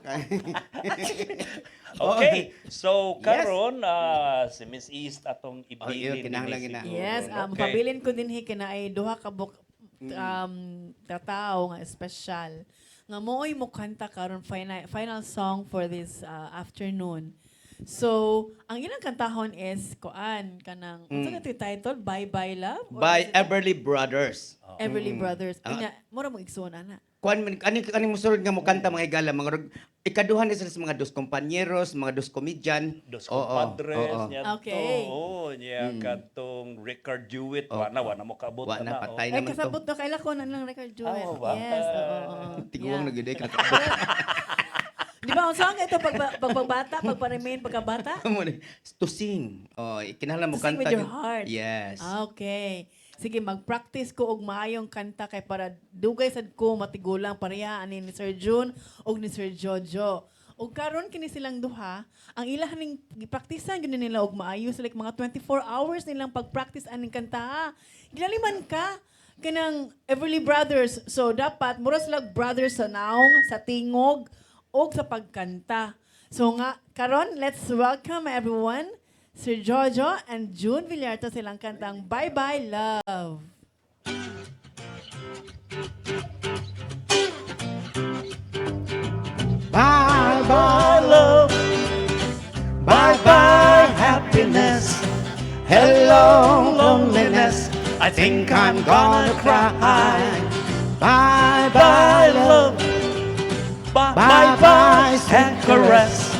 S2: Okay, so karon si Miss East atong
S4: Oh, yun,
S2: ibilin.
S4: kinahanglan
S2: ni
S4: gina.
S2: siguro,
S3: Yes,
S2: okay.
S3: pabilin ko din hikina ay duha ka katao nga espesyal. Nga mooy mo kanta karon final song for this afternoon. So, ang ilang kantahon is kuan kanang unsa nga title Bye Bye Love or
S4: By
S3: is it
S4: Everly Brothers.
S3: Everly Brothers. Kanya mura mo igsoon ana.
S4: Kuan ani mo sulod nga mo kanta mga igala mga ikaduhan ni sila sa mga dos kompanyeros, mga dos komedyan.
S2: Dos
S4: Oo,
S2: compadres
S4: oo.
S2: niya
S3: Okay.
S2: niya katong Rickard Jewett wana mo kabot
S4: Wa na patay
S3: Ay
S4: naman to.
S3: kasabot na kaila ko na lang record duet.
S2: Oh, ba?
S3: Yes, oo.
S4: Tiguang na
S3: Yeah.
S4: gid ka.
S3: Di ba ang song ito pagbata, pagpa-remain pagkabata?
S4: To sing. Oh, kinahanglan mo
S3: To sing
S4: kanta.
S3: with your
S4: yun.
S3: heart.
S4: Yes.
S3: Okay. Sige, mag-practice ko og maayong kanta kay para dugay sad ko matigulang pareha ani ni Sir June og ni Sir Jojo. Og karon kini silang duha, ang ilahan ning gipraktisan gyud nila og maayo sila like mga 24 hours nilang pag-practice aning kanta. Ginaliman ka kanang Everly Brothers. So dapat mura sila brothers sa naong, sa tingog og sa pagkanta. So nga karon let's welcome everyone. Sir Jojo and June Villarto silang kantang Bye Bye Love.
S9: Bye bye love, bye bye happiness, hello loneliness, I think I'm gonna cry. Bye bye love, bye bye sad caress,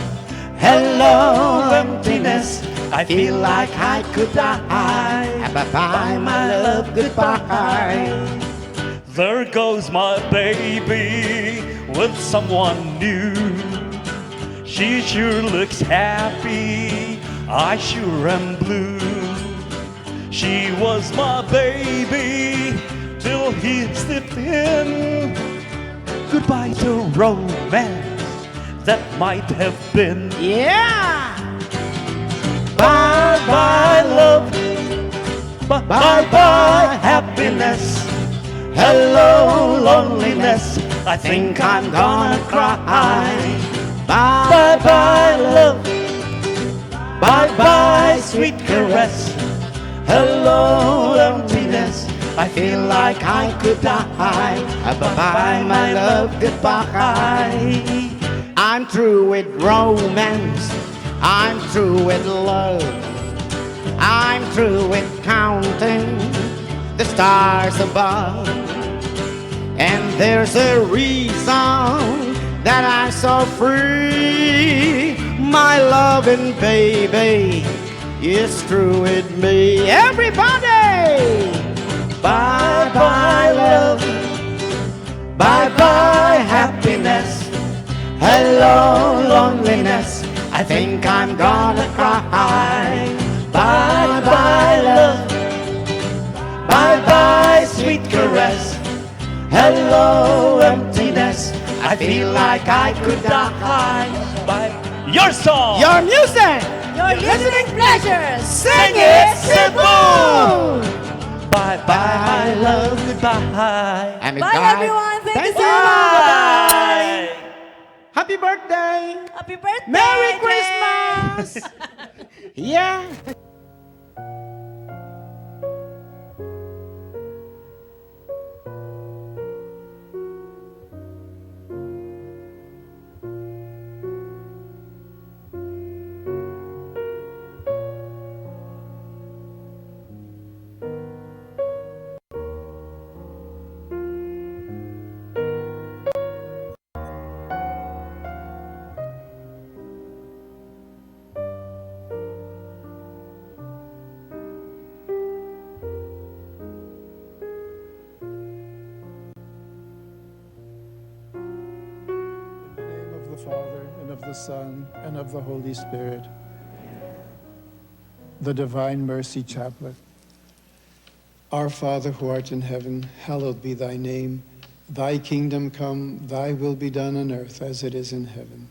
S9: hello emptiness, I feel like I could die. Bye bye my love, goodbye.
S2: There goes my baby with someone new. She sure looks happy, I sure am blue. She was my baby till he slipped in. Goodbye to romance that might have been.
S9: Yeah!
S2: Bye bye love, bye bye happiness, hello loneliness, I think I'm gonna cry. Bye bye love, bye bye sweet caress, hello emptiness, I feel like I could die. Bye bye my love, goodbye.
S9: I'm through with romance, I'm through with love, I'm through with counting the stars above. And there's a reason that I'm so free. My loving baby is through with me. Everybody! Bye bye love, bye bye happiness, hello loneliness, I think I'm gonna cry. Bye bye love, bye bye sweet caress, hello emptiness, I feel like I could die.
S2: Bye. Your song!
S9: Your music!
S3: Your listening pleasures!
S9: Sing it, Cebu!
S2: Bye bye love, goodbye.
S9: And
S3: Bye everyone! Thank you so much!
S2: Bye!
S4: Happy birthday!
S3: Happy birthday!
S4: Merry
S3: Jay!
S4: Christmas! Yeah.
S14: In the name of the Father, and of the Son, and of the Holy Spirit. The Divine Mercy Chaplet. Our Father who art in heaven, hallowed be thy name. Thy kingdom come, thy will be done on earth as it is in heaven.